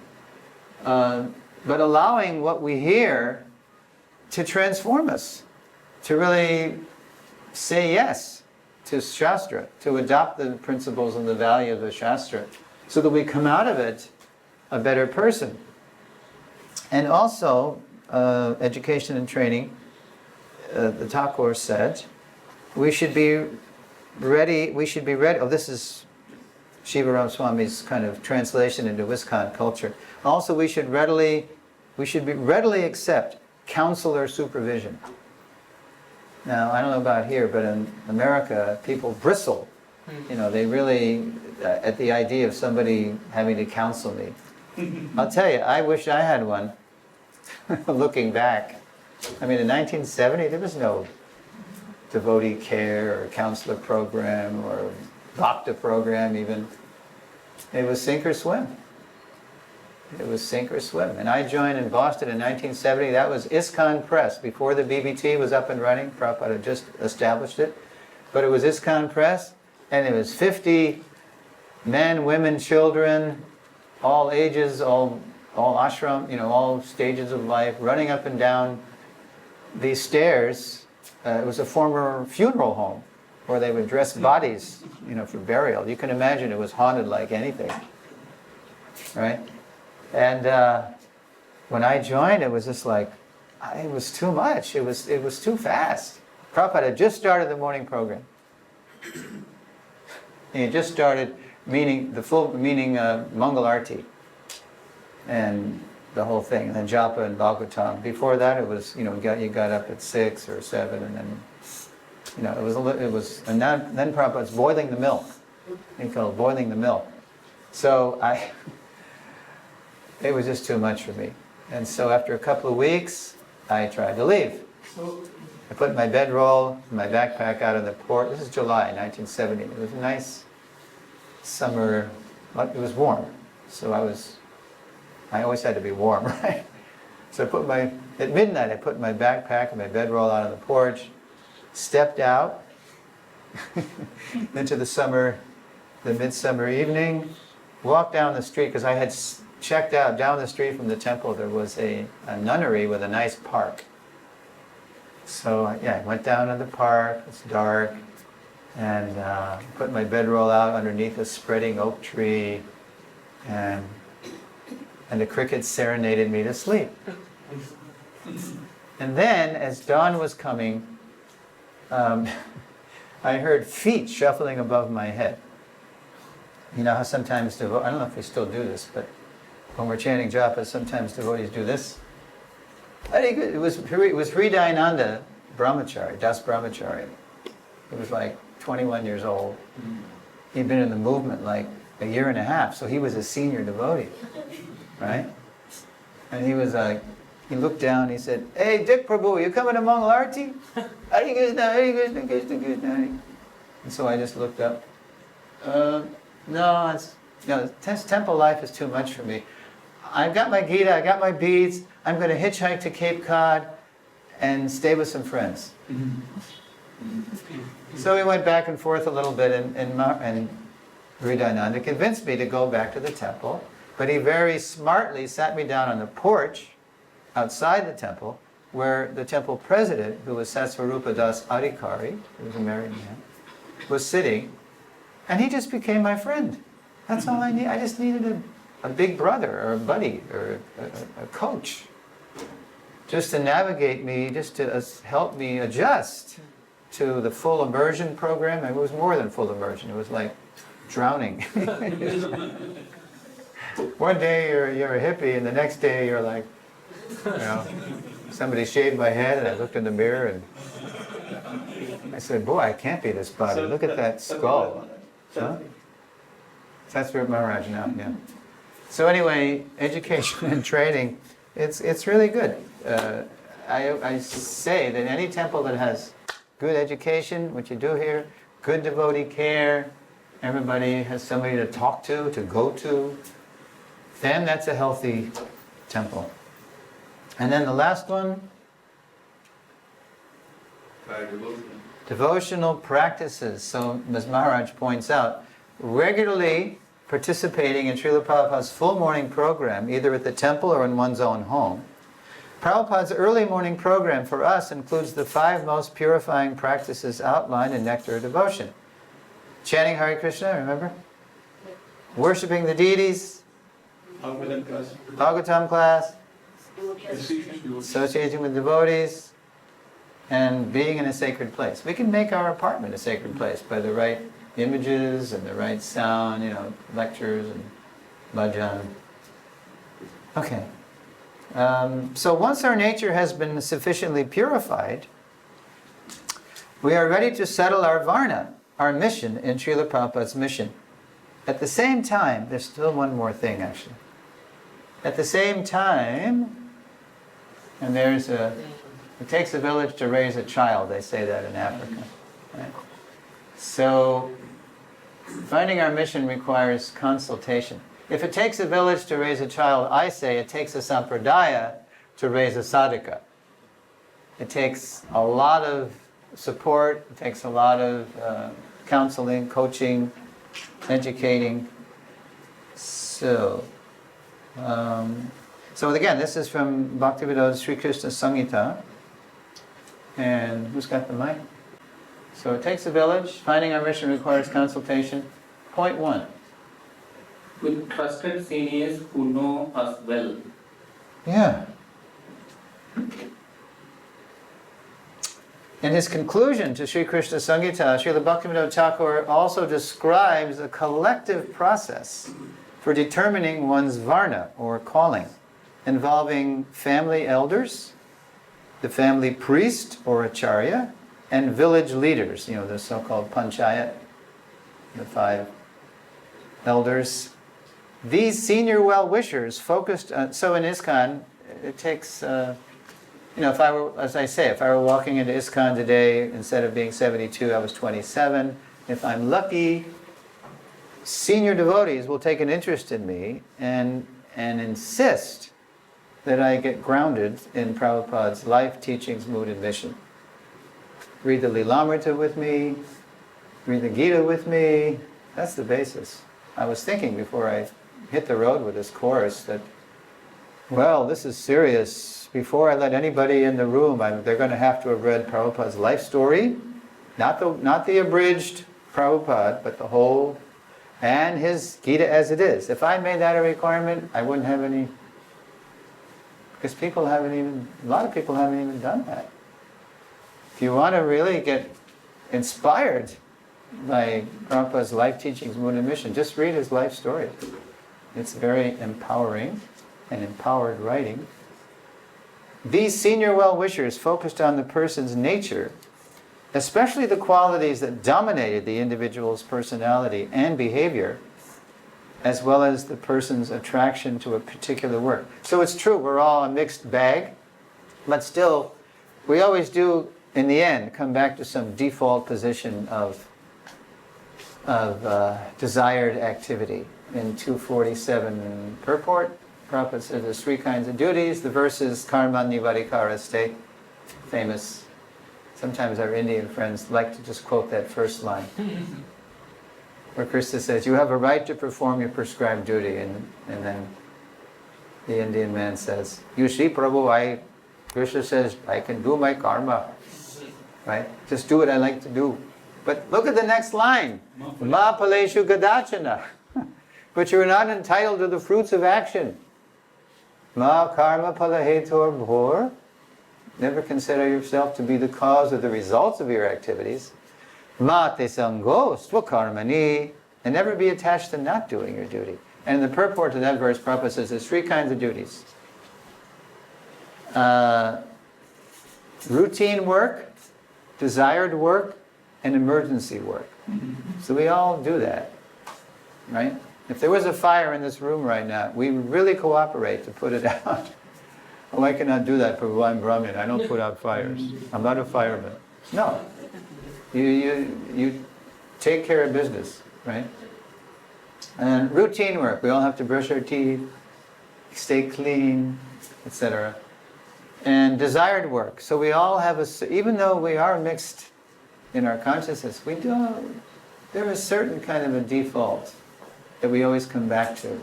But allowing what we hear to transform us, to really say yes to Shastra, to adopt the principles and the value of the Shastra, so that we come out of it a better person. And also, education and training, the Thakur said, we should be ready, oh, this is Shivaram Swami's kind of translation into ISKCON culture. Also, we should readily accept counselor supervision. Now, I don't know about here, but in America, people bristle. You know, they really, at the idea of somebody having to counsel me. I'll tell you, I wish I had one, looking back. I mean, in 1970, there was no devotee care or counselor program or bhakta program even. It was sink or swim. It was sink or swim. And I joined in Boston in 1970. That was ISKCON Press. Before the BBT was up and running, Prabhupada had just established it. But it was ISKCON Press, and it was 50 men, women, children, all ages, all ashram, you know, all stages of life, running up and down these stairs. It was a former funeral home where they would dress bodies, you know, for burial. You can imagine it was haunted like anything, right? And when I joined, it was just like, it was too much. It was too fast. Prabhupada had just started the morning program. He had just started meaning Mangal Arti and the whole thing, and then Japa and Bhagavatam. Before that, it was, you know, you got up at 6 or 7, and then, you know, and then Prabhupada's boiling the milk. He called it boiling the milk. So it was just too much for me. And so after a couple of weeks, I tried to leave. I put my bedroll, my backpack out on the porch. This is July 1970. It was a nice summer, it was warm. So I always had to be warm, right? So at midnight, I put my backpack and my bedroll out on the porch, stepped out into the midsummer evening, walked down the street, because I had checked out down the street from the temple. There was a nunnery with a nice park. So yeah, I went down to the park. It's dark, and put my bedroll out underneath a spreading oak tree, and the crickets serenaded me to sleep. And then, as dawn was coming, I heard feet shuffling above my head. You know how sometimes I don't know if we still do this, but when we're chanting japa, sometimes devotees do this. It was Hridayananda Brahmachari, Das Brahmachari. He was like 21 years old. He'd been in the movement like a year and a half, so he was a senior devotee, right? And he was like, he looked down, he said, "Hey, Dick Prabhu, you coming to Mangal Arti? Hare Krishna, Hare Krishna, Krishna Krishna, Hare." And so I just looked up. No, temple life is too much for me. I've got my Gita, I got my beads, I'm going to hitchhike to Cape Cod and stay with some friends. So we went back and forth a little bit, and Hridayananda convinced me to go back to the temple, but he very smartly sat me down on the porch outside the temple, where the temple president, who was Satsvarupa Das Adhikari, who was a married man, was sitting, and he just became my friend. That's all I need. I just needed a big brother or a buddy or a coach, just to navigate me, just to help me adjust to the full immersion program. It was more than full immersion. It was like drowning. One day you're a hippie, and the next day you're like, you know, somebody shaved my head, and I looked in the mirror and I said, "Boy, I can't be this body. Look at that skull." Huh? That's where Maharaj now, yeah. So anyway, education and training, it's really good. I say that any temple that has good education, what you do here, good devotee care, everybody has somebody to talk to go to, then that's a healthy temple. And then the last one, devotional practices. So, as Maharaj points out, regularly participating in Srila Prabhupada's full morning program, either at the temple or in one's own home. Prabhupada's early morning program for us includes the 5 most purifying practices outlined in Nectar of Devotion. Chanting Hare Krishna, remember? Worshipping the deities, Bhagavatam class, associating with devotees, and being in a sacred place. We can make our apartment a sacred place by the right images and the right sound, lectures and bhajan. Okay. So once our nature has been sufficiently purified, we are ready to settle our varna, our mission in Srila Prabhupada's mission. At the same time, there's still one more thing actually. At the same time, and it takes a village to raise a child, they say that in Africa. Right? So, finding our mission requires consultation. If it takes a village to raise a child, I say it takes a sampradaya to raise a sadhaka. It takes a lot of support, it takes a lot of counseling, coaching, educating. So again, this is from Bhaktivedanta Sri Krishna Samhita. And who's got the mic? So it takes a village. Finding our mission requires consultation. Point 1. With trusted seniors who know us well. Yeah. In his conclusion to Sri Krishna Samhita, Srila Bhaktivinoda Thakur also describes a collective process for determining one's varna, or calling, involving family elders, the family priest, or acharya, and village leaders, the so-called panchayat, the 5 elders. These senior well-wishers focused on, so in ISKCON, it takes, if I were walking into ISKCON today, instead of being 72, I was 27. If I'm lucky, senior devotees will take an interest in me and insist that I get grounded in Prabhupada's life, teachings, mood, and mission. Read the Lilamrita with me, read the Gita with me. That's the basis. I was thinking before I hit the road with this course that, this is serious. Before I let anybody in the room, they're going to have to have read Prabhupada's life story, not the abridged Prabhupada, but the whole, and his Gita as it is. If I made that a requirement, I wouldn't have any, because a lot of people haven't even done that. If you want to really get inspired by Prabhupada's life teachings, mood and mission, just read his life story. It's very empowering and empowered writing. These senior well-wishers focused on the person's nature, especially the qualities that dominated the individual's personality and behavior, as well as the person's attraction to a particular work. So it's true, we're all a mixed bag, but still, we always do, in the end, come back to some default position of desired activity. In 247 purport, Prabhupada says there's 3 kinds of duties. The verse is karma nivarikara state, famous. Sometimes our Indian friends like to just quote that first line, where Krishna says, you have a right to perform your prescribed duty. And then the Indian man says, you see, Prabhu, Krishna says, I can do my karma. Right? Just do what I like to do. But look at the next line. Ma paleshu gadachana. But you are not entitled to the fruits of action. Ma karma palahetor bhor. Never consider yourself to be the cause of the results of your activities. Ma te sango swakarmani. And never be attached to not doing your duty. And in the purport to that verse, Prabhupada says there's 3 kinds of duties. Routine work, desired work, and emergency work. So we all do that, right? If there was a fire in this room right now, we would really cooperate to put it out. Oh, I cannot do that, Prabhu, I'm Brahmin, I don't put out fires. I'm not a fireman. No. You take care of business, right? And routine work, we all have to brush our teeth, stay clean, etc. And desired work. So we all have even though we are mixed in our consciousness, there is certain kind of a default that we always come back to.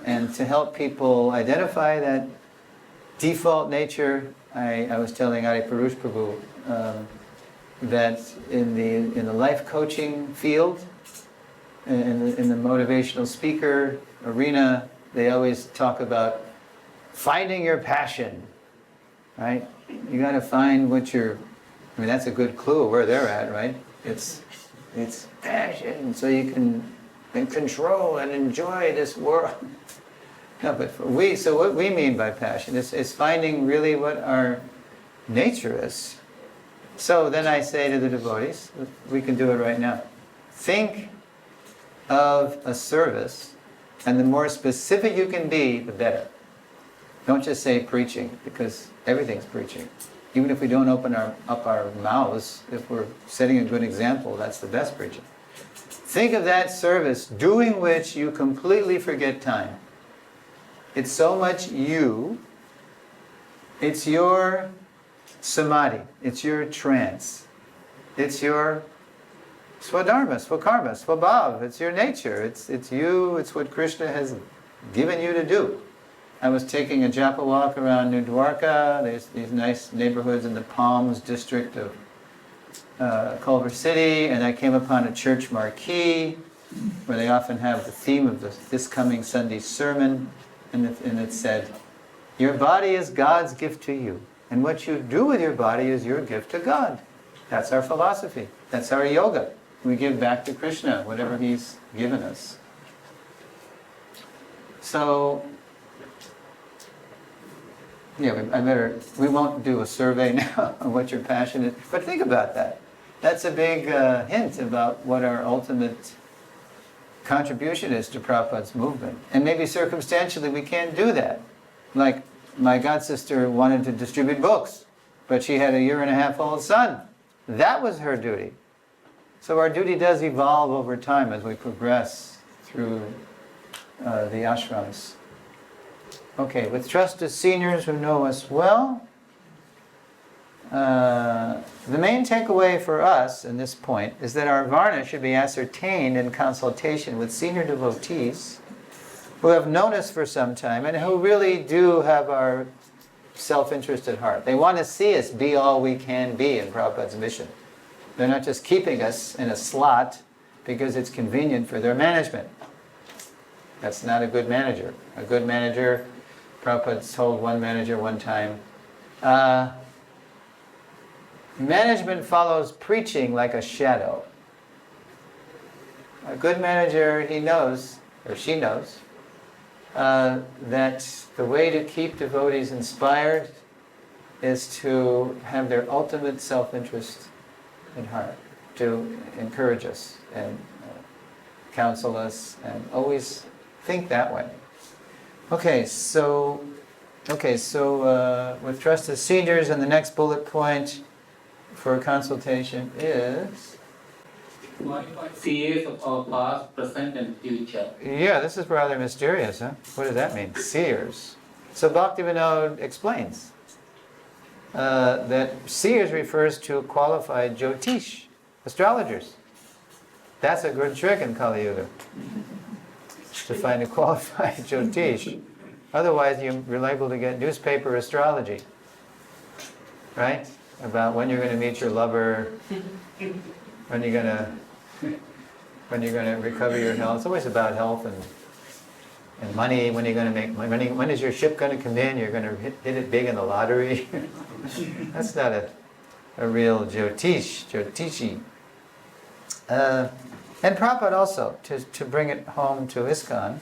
And to help people identify that default nature, I was telling Hare Prabhu that in the life coaching field, in the motivational speaker arena, they always talk about finding your passion, right? You got to find what that's a good clue where they're at, right? It's passion, so you can control and enjoy this world. No, but so what we mean by passion is finding really what our nature is. So then I say to the devotees, we can do it right now. Think of a service, and the more specific you can be, the better. Don't just say preaching, because everything's preaching. Even if we don't open up our mouths, if we're setting a good example, that's the best preaching. Think of that service doing which you completely forget time. It's so much you. It's your samadhi. It's your trance. It's your swadharma, swakarma, swabhav. It's your nature. It's you. It's what Krishna has given you to do. I was taking a japa walk around New Dwarka. There's these nice neighborhoods in the Palms district of Culver City, and I came upon a church marquee where they often have the theme of this coming Sunday's sermon, and it said, "Your body is God's gift to you, and what you do with your body is your gift to God." That's our philosophy. That's our yoga. We give back to Krishna whatever He's given us. So, yeah, we won't do a survey now on what your passion is, but think about that. That's a big hint about what our ultimate contribution is to Prabhupada's movement. And maybe circumstantially we can't do that. Like my godsister wanted to distribute books, but she had a 1.5-year-old son. That was her duty. So our duty does evolve over time as we progress through the ashrams. Okay, with trust to seniors who know us well, the main takeaway for us in this point is that our varna should be ascertained in consultation with senior devotees who have known us for some time and who really do have our self-interest at heart. They want to see us be all we can be in Prabhupada's mission. They're not just keeping us in a slot because it's convenient for their management. That's not a good manager. A good manager, Prabhupada told one manager one time, management follows preaching like a shadow. A good manager, he knows, or she knows, that the way to keep devotees inspired is to have their ultimate self-interest in heart, to encourage us and counsel us and always think that way. Okay, so with trust to seniors, and the next bullet point for consultation is seers of our past, present, and future. Yeah, this is rather mysterious, huh? What does that mean? Seers. So Bhaktivinoda explains that seers refers to qualified jyotish, astrologers. That's a good trick in Kali Yuga, to find a qualified jyotish. Otherwise, you're liable to get newspaper astrology, right? About when you're going to meet your lover, when you're going to recover your health. It's always about health and money. When you're going to make money. When is your ship going to come in? You're going to hit it big in the lottery. That's not a real jyotishi. And Prabhupada also, to bring it home to ISKCON,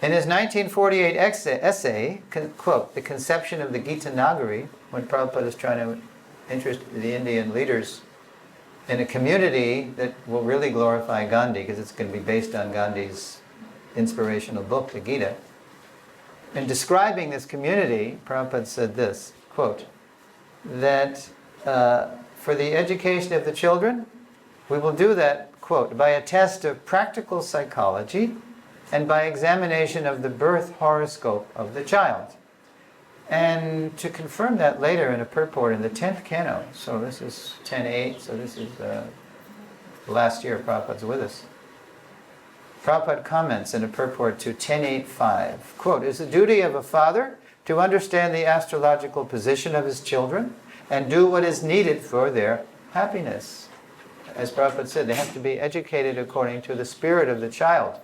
in his 1948 essay, quote, The Conception of the Gita Nagari, when Prabhupada is trying to interest the Indian leaders in a community that will really glorify Gandhi, because it's going to be based on Gandhi's inspirational book, the Gita. In describing this community, Prabhupada said this, quote, that for the education of the children, we will do that, quote, by a test of practical psychology and by examination of the birth horoscope of the child. And to confirm that later in a purport in the 10th canto, so this is 10.8, so this is last year Prabhupada's with us. Prabhupada comments in a purport to 10.8.5, quote, "It's the duty of a father to understand the astrological position of his children and do what is needed for their happiness." As Prabhupada said, they have to be educated according to the spirit of the child.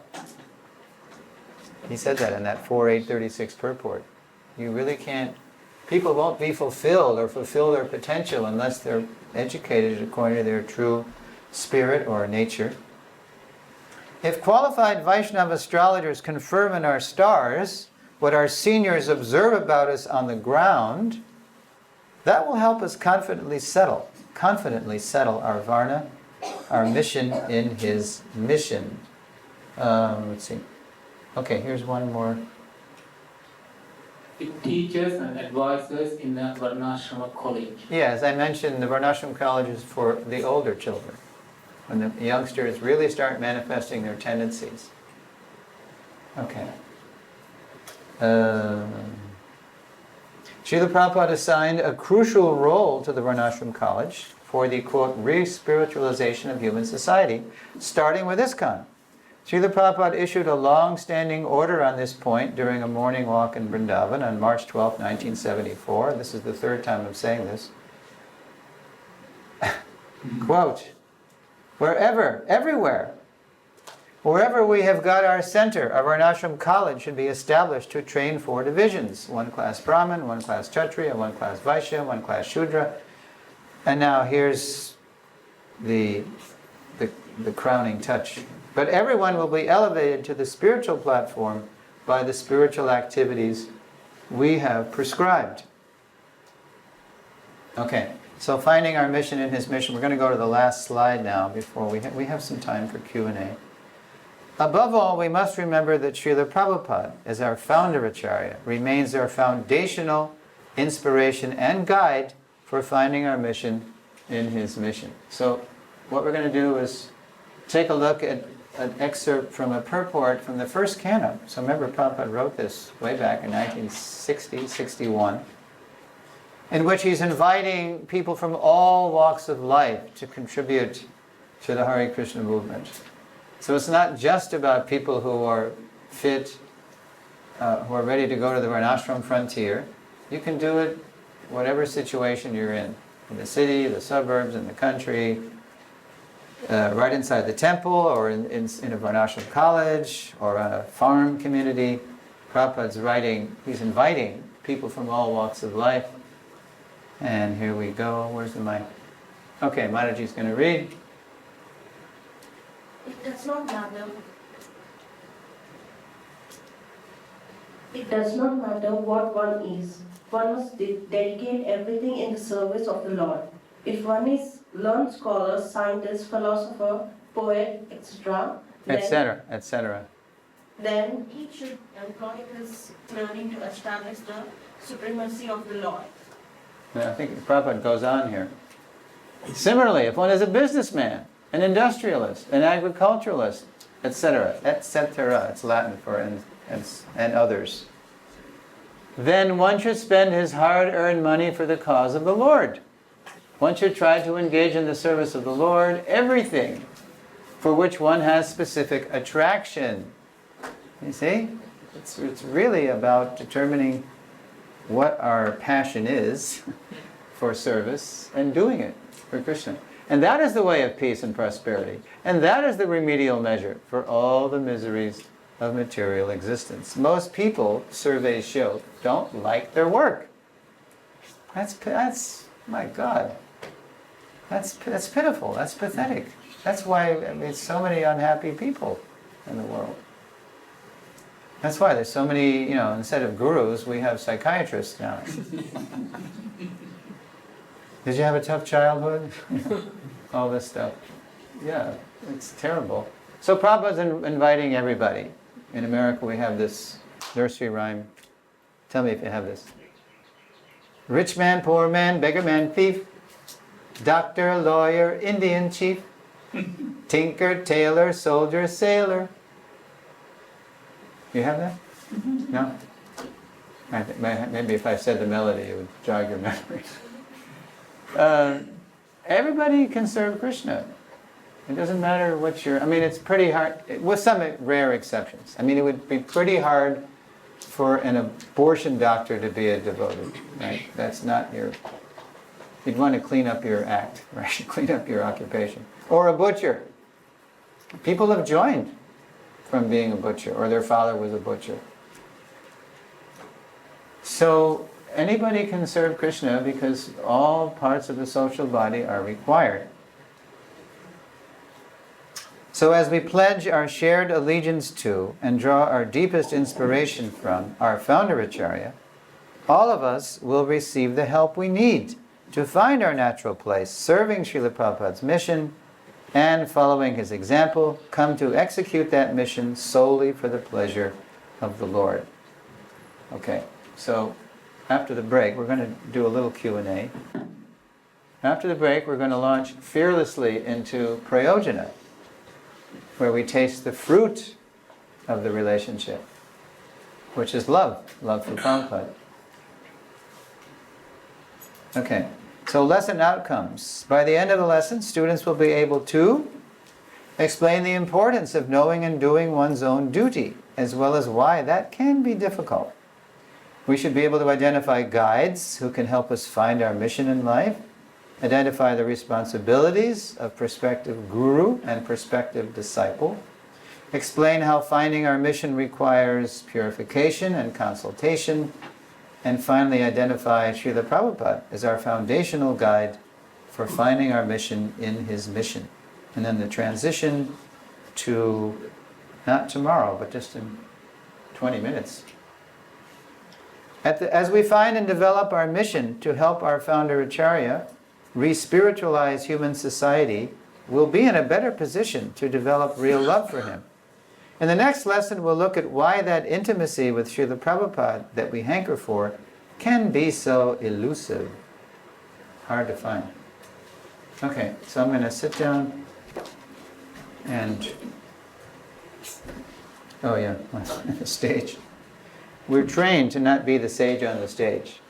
He said that in that 4.8.36 purport. You really can't, people won't be fulfilled or fulfill their potential unless they're educated according to their true spirit or nature. If qualified Vaishnava astrologers confirm in our stars what our seniors observe about us on the ground, that will help us confidently settle our Varna, our mission in his mission. Let's see. Okay, here's one more. It teaches and advises in a Varnashrama college. Yeah, as I mentioned, the Varnashram college is for the older children, when the youngsters really start manifesting their tendencies. Okay. Srila Prabhupada assigned a crucial role to the Varnashram college for the, quote, re-spiritualization of human society, starting with ISKCON. Srila Prabhupada issued a long-standing order on this point during a morning walk in Vrindavan on March 12, 1974. This is the third time I'm saying this. Quote, everywhere we have got our center, our Varnashram college should be established to train 4 divisions. 1 class Brahmin, 1 class Kshatriya, 1 class Vaishya, 1 class Shudra. And now here's the crowning touch. But everyone will be elevated to the spiritual platform by the spiritual activities we have prescribed. Okay, so finding our mission in his mission. We're going to go to the last slide now before we have some time for Q&A. Above all, we must remember that Srila Prabhupada, as our Founder-Acharya, remains our foundational inspiration and guide for finding our mission in his mission. So what we're going to do is take a look at an excerpt from a purport from the first canto. So remember, Prabhupada wrote this way back in 1960-61, in which he's inviting people from all walks of life to contribute to the Hare Krishna movement. So it's not just about people who are fit, who are ready to go to the Varnashram frontier. You can do it whatever situation you're in the city, the suburbs, in the country, right inside the temple, or in a Varnashram college, or a farm community. Prabhupada's writing, he's inviting people from all walks of life. And here we go. Where's the mic? Okay, Mataji's going to read. It does not matter. It does not matter what one is. One must dedicate everything in the service of the Lord. If one is learned scholar, scientist, philosopher, poet, etc., etc. then he should employ his learning to establish the supremacy of the Lord. And I think Prabhupada goes on here. Similarly, if one is a businessman, an industrialist, an agriculturalist, etc., it's Latin for and others, then one should spend his hard-earned money for the cause of the Lord. One should try to engage in the service of the Lord, everything for which one has specific attraction. You see? It's really about determining what our passion is for service and doing it for Krishna. And that is the way of peace and prosperity. And that is the remedial measure for all the miseries of material existence. Most people, surveys show, don't like their work. That's my God. That's pitiful. That's pathetic. That's why so many unhappy people in the world. That's why there's so many, instead of gurus, we have psychiatrists now. Did you have a tough childhood? All this stuff. Yeah, it's terrible. So Prabhupada's inviting everybody. In America we have this nursery rhyme. Tell me if you have this. Rich man, poor man, beggar man, thief, doctor, lawyer, Indian chief, tinker, tailor, soldier, sailor. You have that? Mm-hmm. No? Maybe if I said the melody it would jog your memory. Everybody can serve Krishna. It doesn't matter what I mean, it's pretty hard, with some rare exceptions. I mean, it would be pretty hard for an abortion doctor to be a devotee, right? That's not you'd want to clean up your act, right? Clean up your occupation. Or a butcher. People have joined from being a butcher, or their father was a butcher. So anybody can serve Krishna because all parts of the social body are required. So as we pledge our shared allegiance to and draw our deepest inspiration from our Founder-Acharya, all of us will receive the help we need to find our natural place, serving Srila Prabhupada's mission, and following his example, come to execute that mission solely for the pleasure of the Lord. Okay, so after the break, we're going to do a little Q&A. After the break, we're going to launch fearlessly into Prayojana, where we taste the fruit of the relationship, which is love for Prabhupada. Okay, so lesson outcomes. By the end of the lesson, students will be able to explain the importance of knowing and doing one's own duty, as well as why that can be difficult. We should be able to identify guides who can help us find our mission in life, identify the responsibilities of prospective guru and prospective disciple, explain how finding our mission requires purification and consultation, and finally identify Srila Prabhupada as our foundational guide for finding our mission in his mission. And then the transition to, not tomorrow, but just in 20 minutes. As we find and develop our mission to help our Founder-Acharya re-spiritualize human society, we'll be in a better position to develop real love for him. In the next lesson, we'll look at why that intimacy with Srila Prabhupada that we hanker for can be so elusive, hard to find. Okay, so I'm going to sit down and, oh yeah, the stage. We're trained to not be the sage on the stage.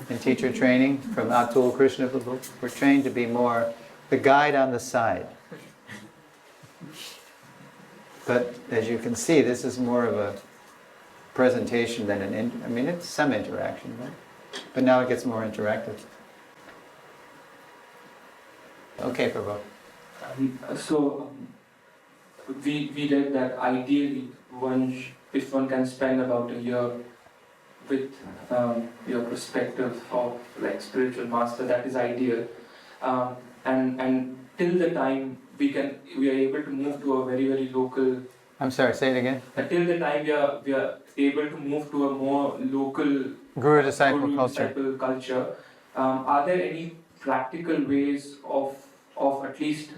In teacher training from Atul Krishna Prabhu, we're trained to be more the guide on the side. But as you can see, this is more of a presentation than I mean, it's some interaction, right? But now it gets more interactive. Okay, Prabhu. We read that ideally if one can spend about a year with your perspective of like spiritual master, that is ideal. And till the time we are able to move to a very, very local. I'm sorry, say it again. Till the time we are able to move to a more local Guru-disciple culture. Are there any practical ways of at least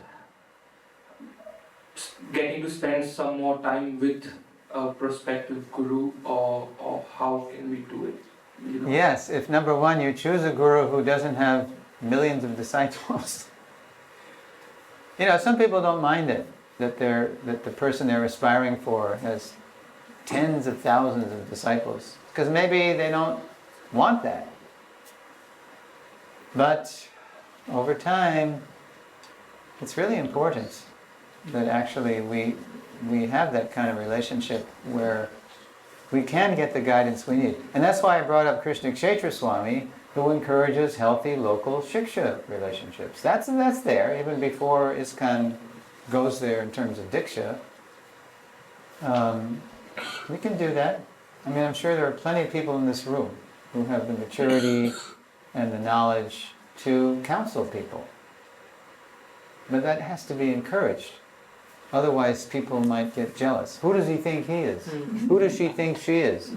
getting to spend some more time with a prospective guru, or how can we do it? You know? Yes, if number one, you choose a guru who doesn't have millions of disciples. You know, some people don't mind it, that the person they're aspiring for has tens of thousands of disciples, because maybe they don't want that. But over time, it's really important that actually we have that kind of relationship where we can get the guidance we need. And that's why I brought up Krishna Kshetra Swami, who encourages healthy local shiksha relationships. That's there, even before ISKCON goes there in terms of diksha. We can do that. I mean, I'm sure there are plenty of people in this room who have the maturity and the knowledge to counsel people. But that has to be encouraged. Otherwise, people might get jealous. Who does he think he is? Who does she think she is?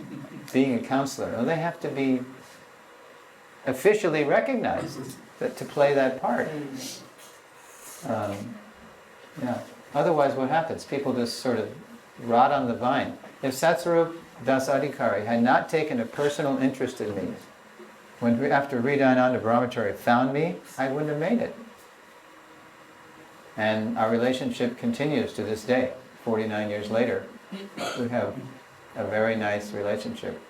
Being a counselor. Well, they have to be officially recognized to play that part. Yeah. Otherwise, what happens? People just sort of rot on the vine. If Satsarup Das Adhikari had not taken a personal interest in me, after Hridayananda Brahmachari found me, I wouldn't have made it. And our relationship continues to this day, 49 years later. We have a very nice relationship.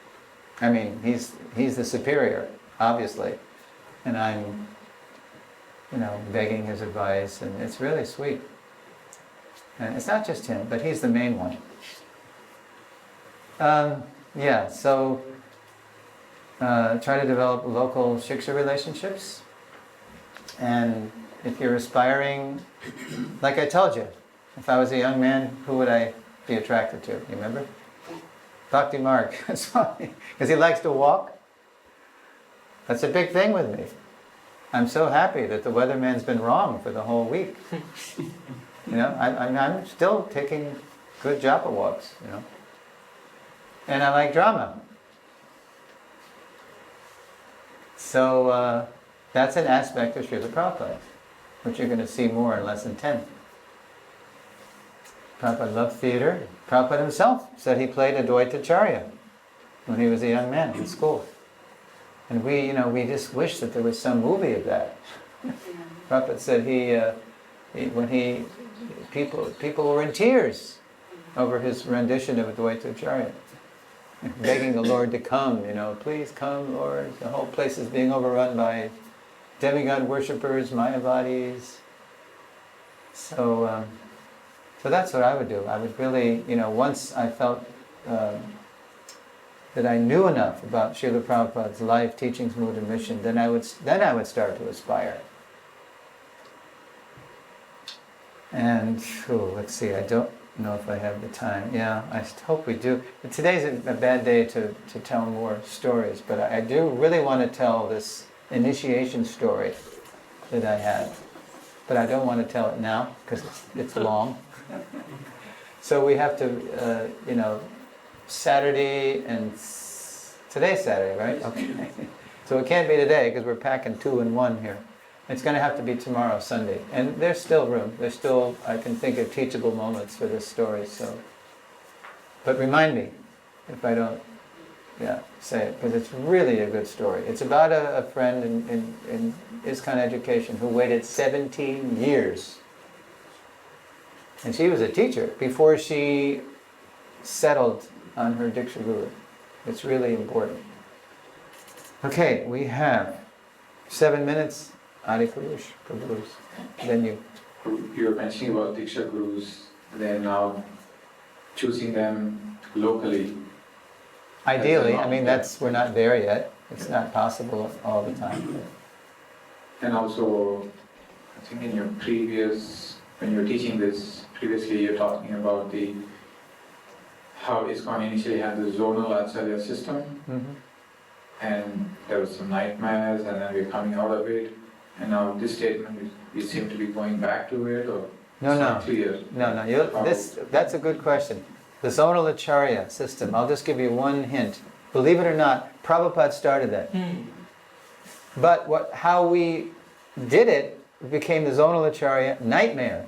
I mean, he's the superior, obviously, and I'm, begging his advice, and it's really sweet. And it's not just him, but he's the main one. So try to develop local shiksha relationships. And if you're aspiring, like I told you, if I was a young man, who would I be attracted to? You remember? Bhakti Marg, because he likes to walk. That's a big thing with me. I'm so happy that the weatherman's been wrong for the whole week. I'm still taking good japa walks, And I like drama. So that's an aspect of Srila Prabhupada, which you're going to see more in Lesson 10. Prabhupada loved theater. Prabhupada himself said he played Advaita-Acharya when he was a young man in school. And we just wish that there was some movie of that. Prabhupada said people were in tears over his rendition of Advaita-Acharya, begging the Lord to come, please come, Lord. The whole place is being overrun by demigod worshippers, Mayavadis. So that's what I would do. I would really, once I felt that I knew enough about Srila Prabhupada's life, teachings, mood, and mission, then I would start to aspire. And let's see, I don't know if I have the time. Yeah, I hope we do. But today's a bad day to tell more stories, but I do really want to tell this initiation story that I had. But I don't want to tell it now because it's long. So we have to, Saturday and today's Saturday, right? Okay. So it can't be today because we're packing 2 and 1 here. It's going to have to be tomorrow, Sunday. And there's still room. There's still, I can think of teachable moments for this story. So, but remind me if I don't, say it, because it's really a good story. It's about a friend in ISKCON education who waited 17 years. And she was a teacher before she settled on her Diksha Guru. It's really important. Okay, we have 7 minutes. Adi Purush, Prabhu's. Then you. You're mentioning about Diksha Gurus, they're now choosing them locally. Ideally, we're not there yet. It's not possible all the time. And also, I think in your when you were teaching this previously, you're talking about how ISKCON initially had the zonal acarya system, and there was some nightmares, and then we're coming out of it. And now this statement, we seem to be going back to it, or it's not clear. No. That's a good question. The zonal acharya system, I'll just give you one hint. Believe it or not, Prabhupada started that. But how we did it became the zonal acharya nightmare.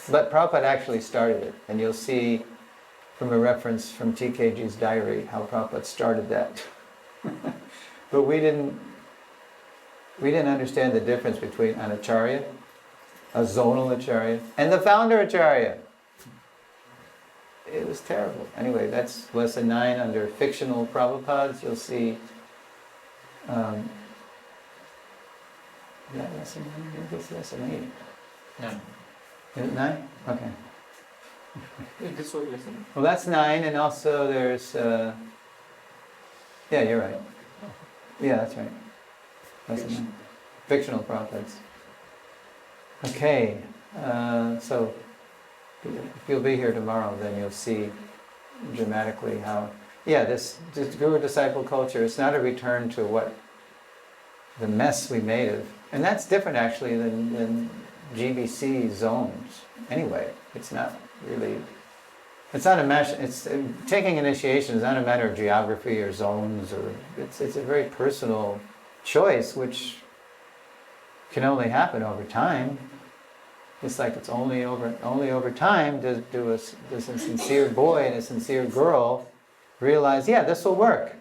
But Prabhupada actually started it, and you'll see from a reference from TKG's diary how Prabhupada started that. But we didn't understand the difference between an acharya, a zonal acharya, and the Founder-Acharya. It was terrible. Anyway, that's lesson 9 under fictional Prabhupads. You'll see. Is that lesson 9? I think it's lesson 8. Yeah. Is it 9? Okay. This was lesson. Well, that's 9, and also there's. Yeah, you're right. Yeah, that's right. Lesson 9. Fictional Prabhupads. Okay, so if you'll be here tomorrow, then you'll see dramatically how. Yeah, this guru-disciple culture, it's not a return to what the mess we made of. And that's different actually than GBC zones. Anyway, it's not really, it's not a mesh, it's taking initiation is not a matter of geography or zones, or it's a very personal choice which can only happen over time. It's like it's only over time does a sincere boy and a sincere girl realize, yeah, this will work.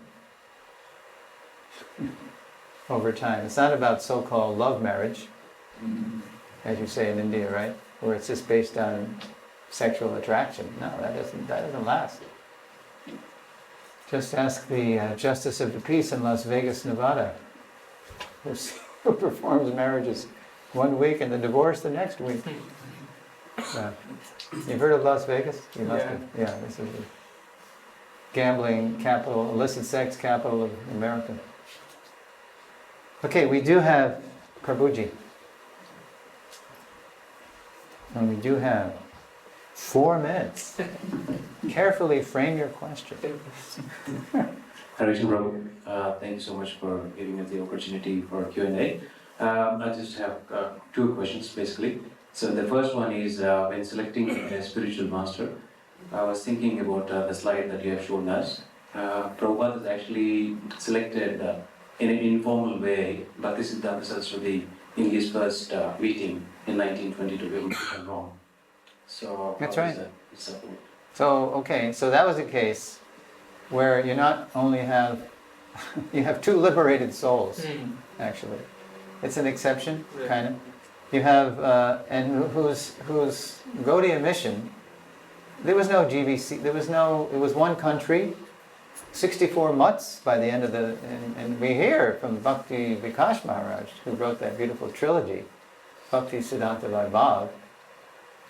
Over time. It's not about so-called love marriage, as you say in India, right? Where it's just based on sexual attraction. No, that doesn't last. Just ask the Justice of the Peace in Las Vegas, Nevada, who performs marriages one week and the divorce the next week. You've heard of Las Vegas? You must have. Yeah, this is the gambling capital, illicit sex capital of America. Okay, we do have Prabhuji. And we do have 4 minutes. Carefully frame your question. Hare Krishna, Prabhu. Thank you so much for giving us the opportunity for Q&A. I just have 2 questions basically. So the first one is when selecting a spiritual master, I was thinking about the slide that you have shown us. Prabhupada has actually selected in an informal way Bhaktisiddhanta Saraswati in his first meeting in 1922, if I'm wrong. So that's how right. is that support? So, okay, so that was a case where you not only have, you have 2 liberated souls, actually. It's an exception, kind of. You have, and whose Gaudiya mission, there was no GVC, there was no, it was one country, 64 mutts by the end of the, and we hear from Bhakti Vikash Maharaj, who wrote that beautiful trilogy, Bhakti Siddhanta Vaibhav,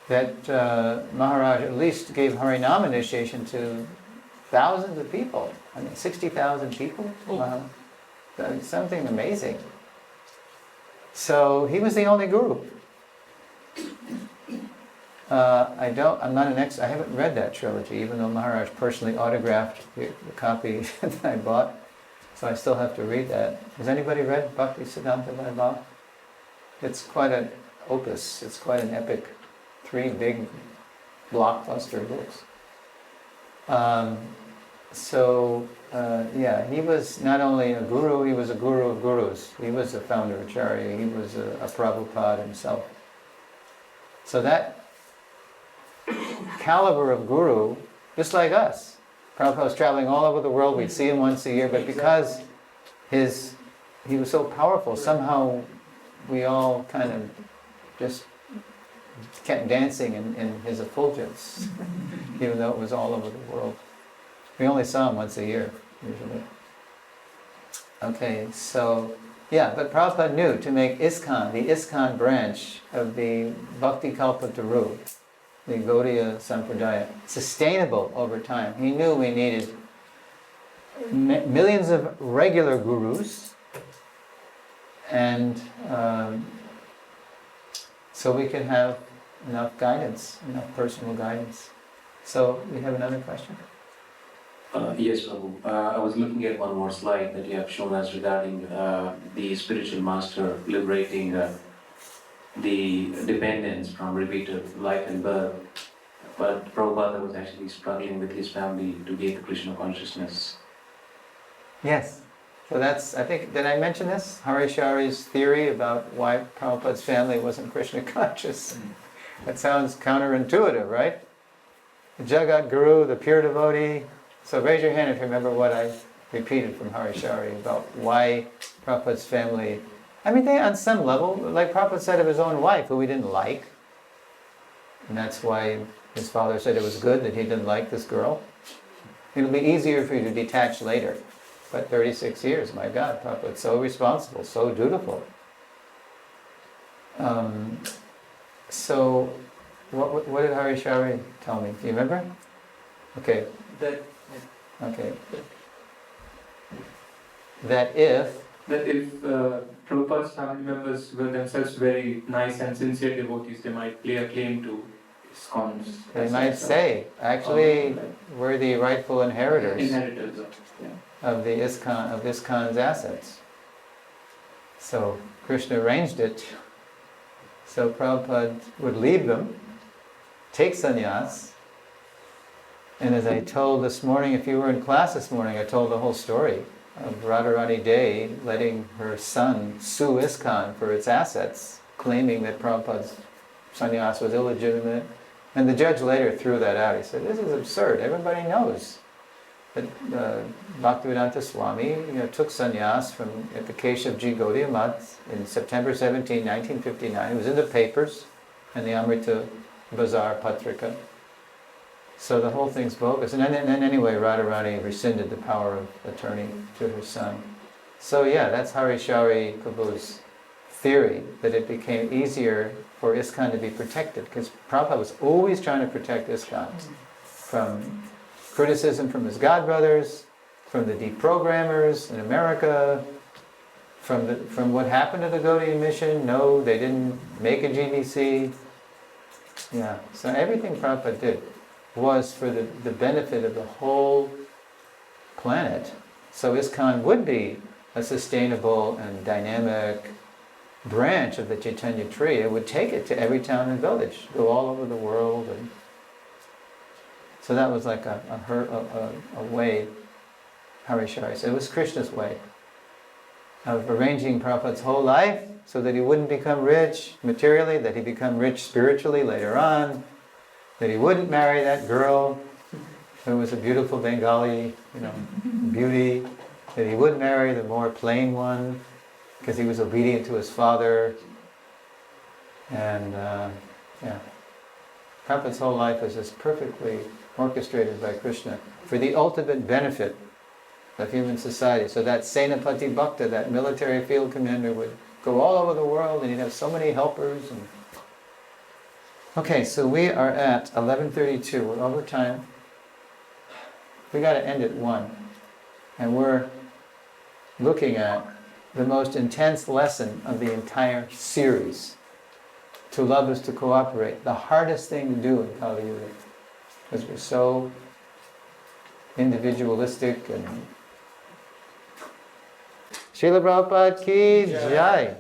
that Maharaj at least gave Harinam initiation to thousands of people. I mean, 60,000 people. Wow. That's something amazing. So he was the only guru. I'm not an I haven't read that trilogy, even though Maharaj personally autographed the copy that I bought. So I still have to read that. Has anybody read Bhakti Siddhanta Vaibhav? It's quite an opus. It's quite an epic. 3 big blockbuster books. He was not only a guru, he was a guru of gurus. He was a Founder-Acharya, he was a Prabhupada himself. So that caliber of guru, just like us. Prabhupada was traveling all over the world, we'd see him once a year, but because he was so powerful, somehow we all kind of just kept dancing in his effulgence, even though it was all over the world. We only saw him once a year, usually. Okay, so, but Prabhupada knew to make ISKCON, the ISKCON branch of the Bhakti Kalpataru, the Gaudiya Sampradaya, sustainable over time. He knew we needed millions of regular gurus, and so we could have enough guidance, enough personal guidance. So, we have another question? Yes, Prabhu. I was looking at one more slide that you have shown us regarding the spiritual master liberating the dependence from repeated life and birth. But Prabhupada was actually struggling with his family to gain Krishna consciousness. Yes. So that's, I think, did I mention this? Hare Shari's theory about why Prabhupada's family wasn't Krishna conscious. That sounds counterintuitive, right? The Jagat Guru, the pure devotee. So raise your hand if you remember what I repeated from Hare Shari about why Prabhupada's family, I mean, they on some level, like Prabhupada said of his own wife, who he didn't like, and that's why his father said it was good that he didn't like this girl. It'll be easier for you to detach later. But 36 years, my God, Prabhupada's so responsible, so dutiful. So, what did Hare Shari tell me? Do you remember? Okay. Okay. That if Prabhupada's family members were themselves very nice and sincere devotees, they might lay a claim to ISKCON's. They might say, actually, we're the rightful inheritors of the ISKCON's assets. So Krishna arranged it. So Prabhupada would leave them, take sannyas, and as I told this morning, if you were in class this morning, I told the whole story of Radharani Day letting her son sue ISKCON for its assets, claiming that Prabhupada's sannyas was illegitimate. And the judge later threw that out. He said, this is absurd. Everybody knows that Bhaktivedanta Swami took sannyas at the Keshav Ji Gaudiya Math in September 17, 1959. It was in the papers and the Amrita Bazar Patrika. So the whole thing's bogus. And then anyway, Radharani rescinded the power of attorney to her son. So that's Hare Shari Prabhu's theory that it became easier for ISKCON to be protected, because Prabhupada was always trying to protect ISKCON from criticism from his godbrothers, from the deprogrammers in America, from what happened to the Gaudiya mission. No, they didn't make a GBC. Yeah, so everything Prabhupada did was for the benefit of the whole planet. So ISKCON would be a sustainable and dynamic branch of the Chaitanya tree. It would take it to every town and village, go all over the world. And so that was like a way, Hare. So it was Krishna's way of arranging Prabhupada's whole life so that he wouldn't become rich materially, that he become rich spiritually later on, that he wouldn't marry that girl who was a beautiful Bengali, beauty, that he would marry the more plain one because he was obedient to his father. And Prabhupada's whole life was just perfectly orchestrated by Krishna for the ultimate benefit of human society. So that Senapati Bhakta, that military field commander, would go all over the world and he'd have so many helpers. Okay, so we are at 11:32. We're over time. We got to end at 1. And we're looking at the most intense lesson of the entire series. To love is to cooperate. The hardest thing to do in Kali Yuga. Because we're so individualistic and... Srila Prabhupada ki jai.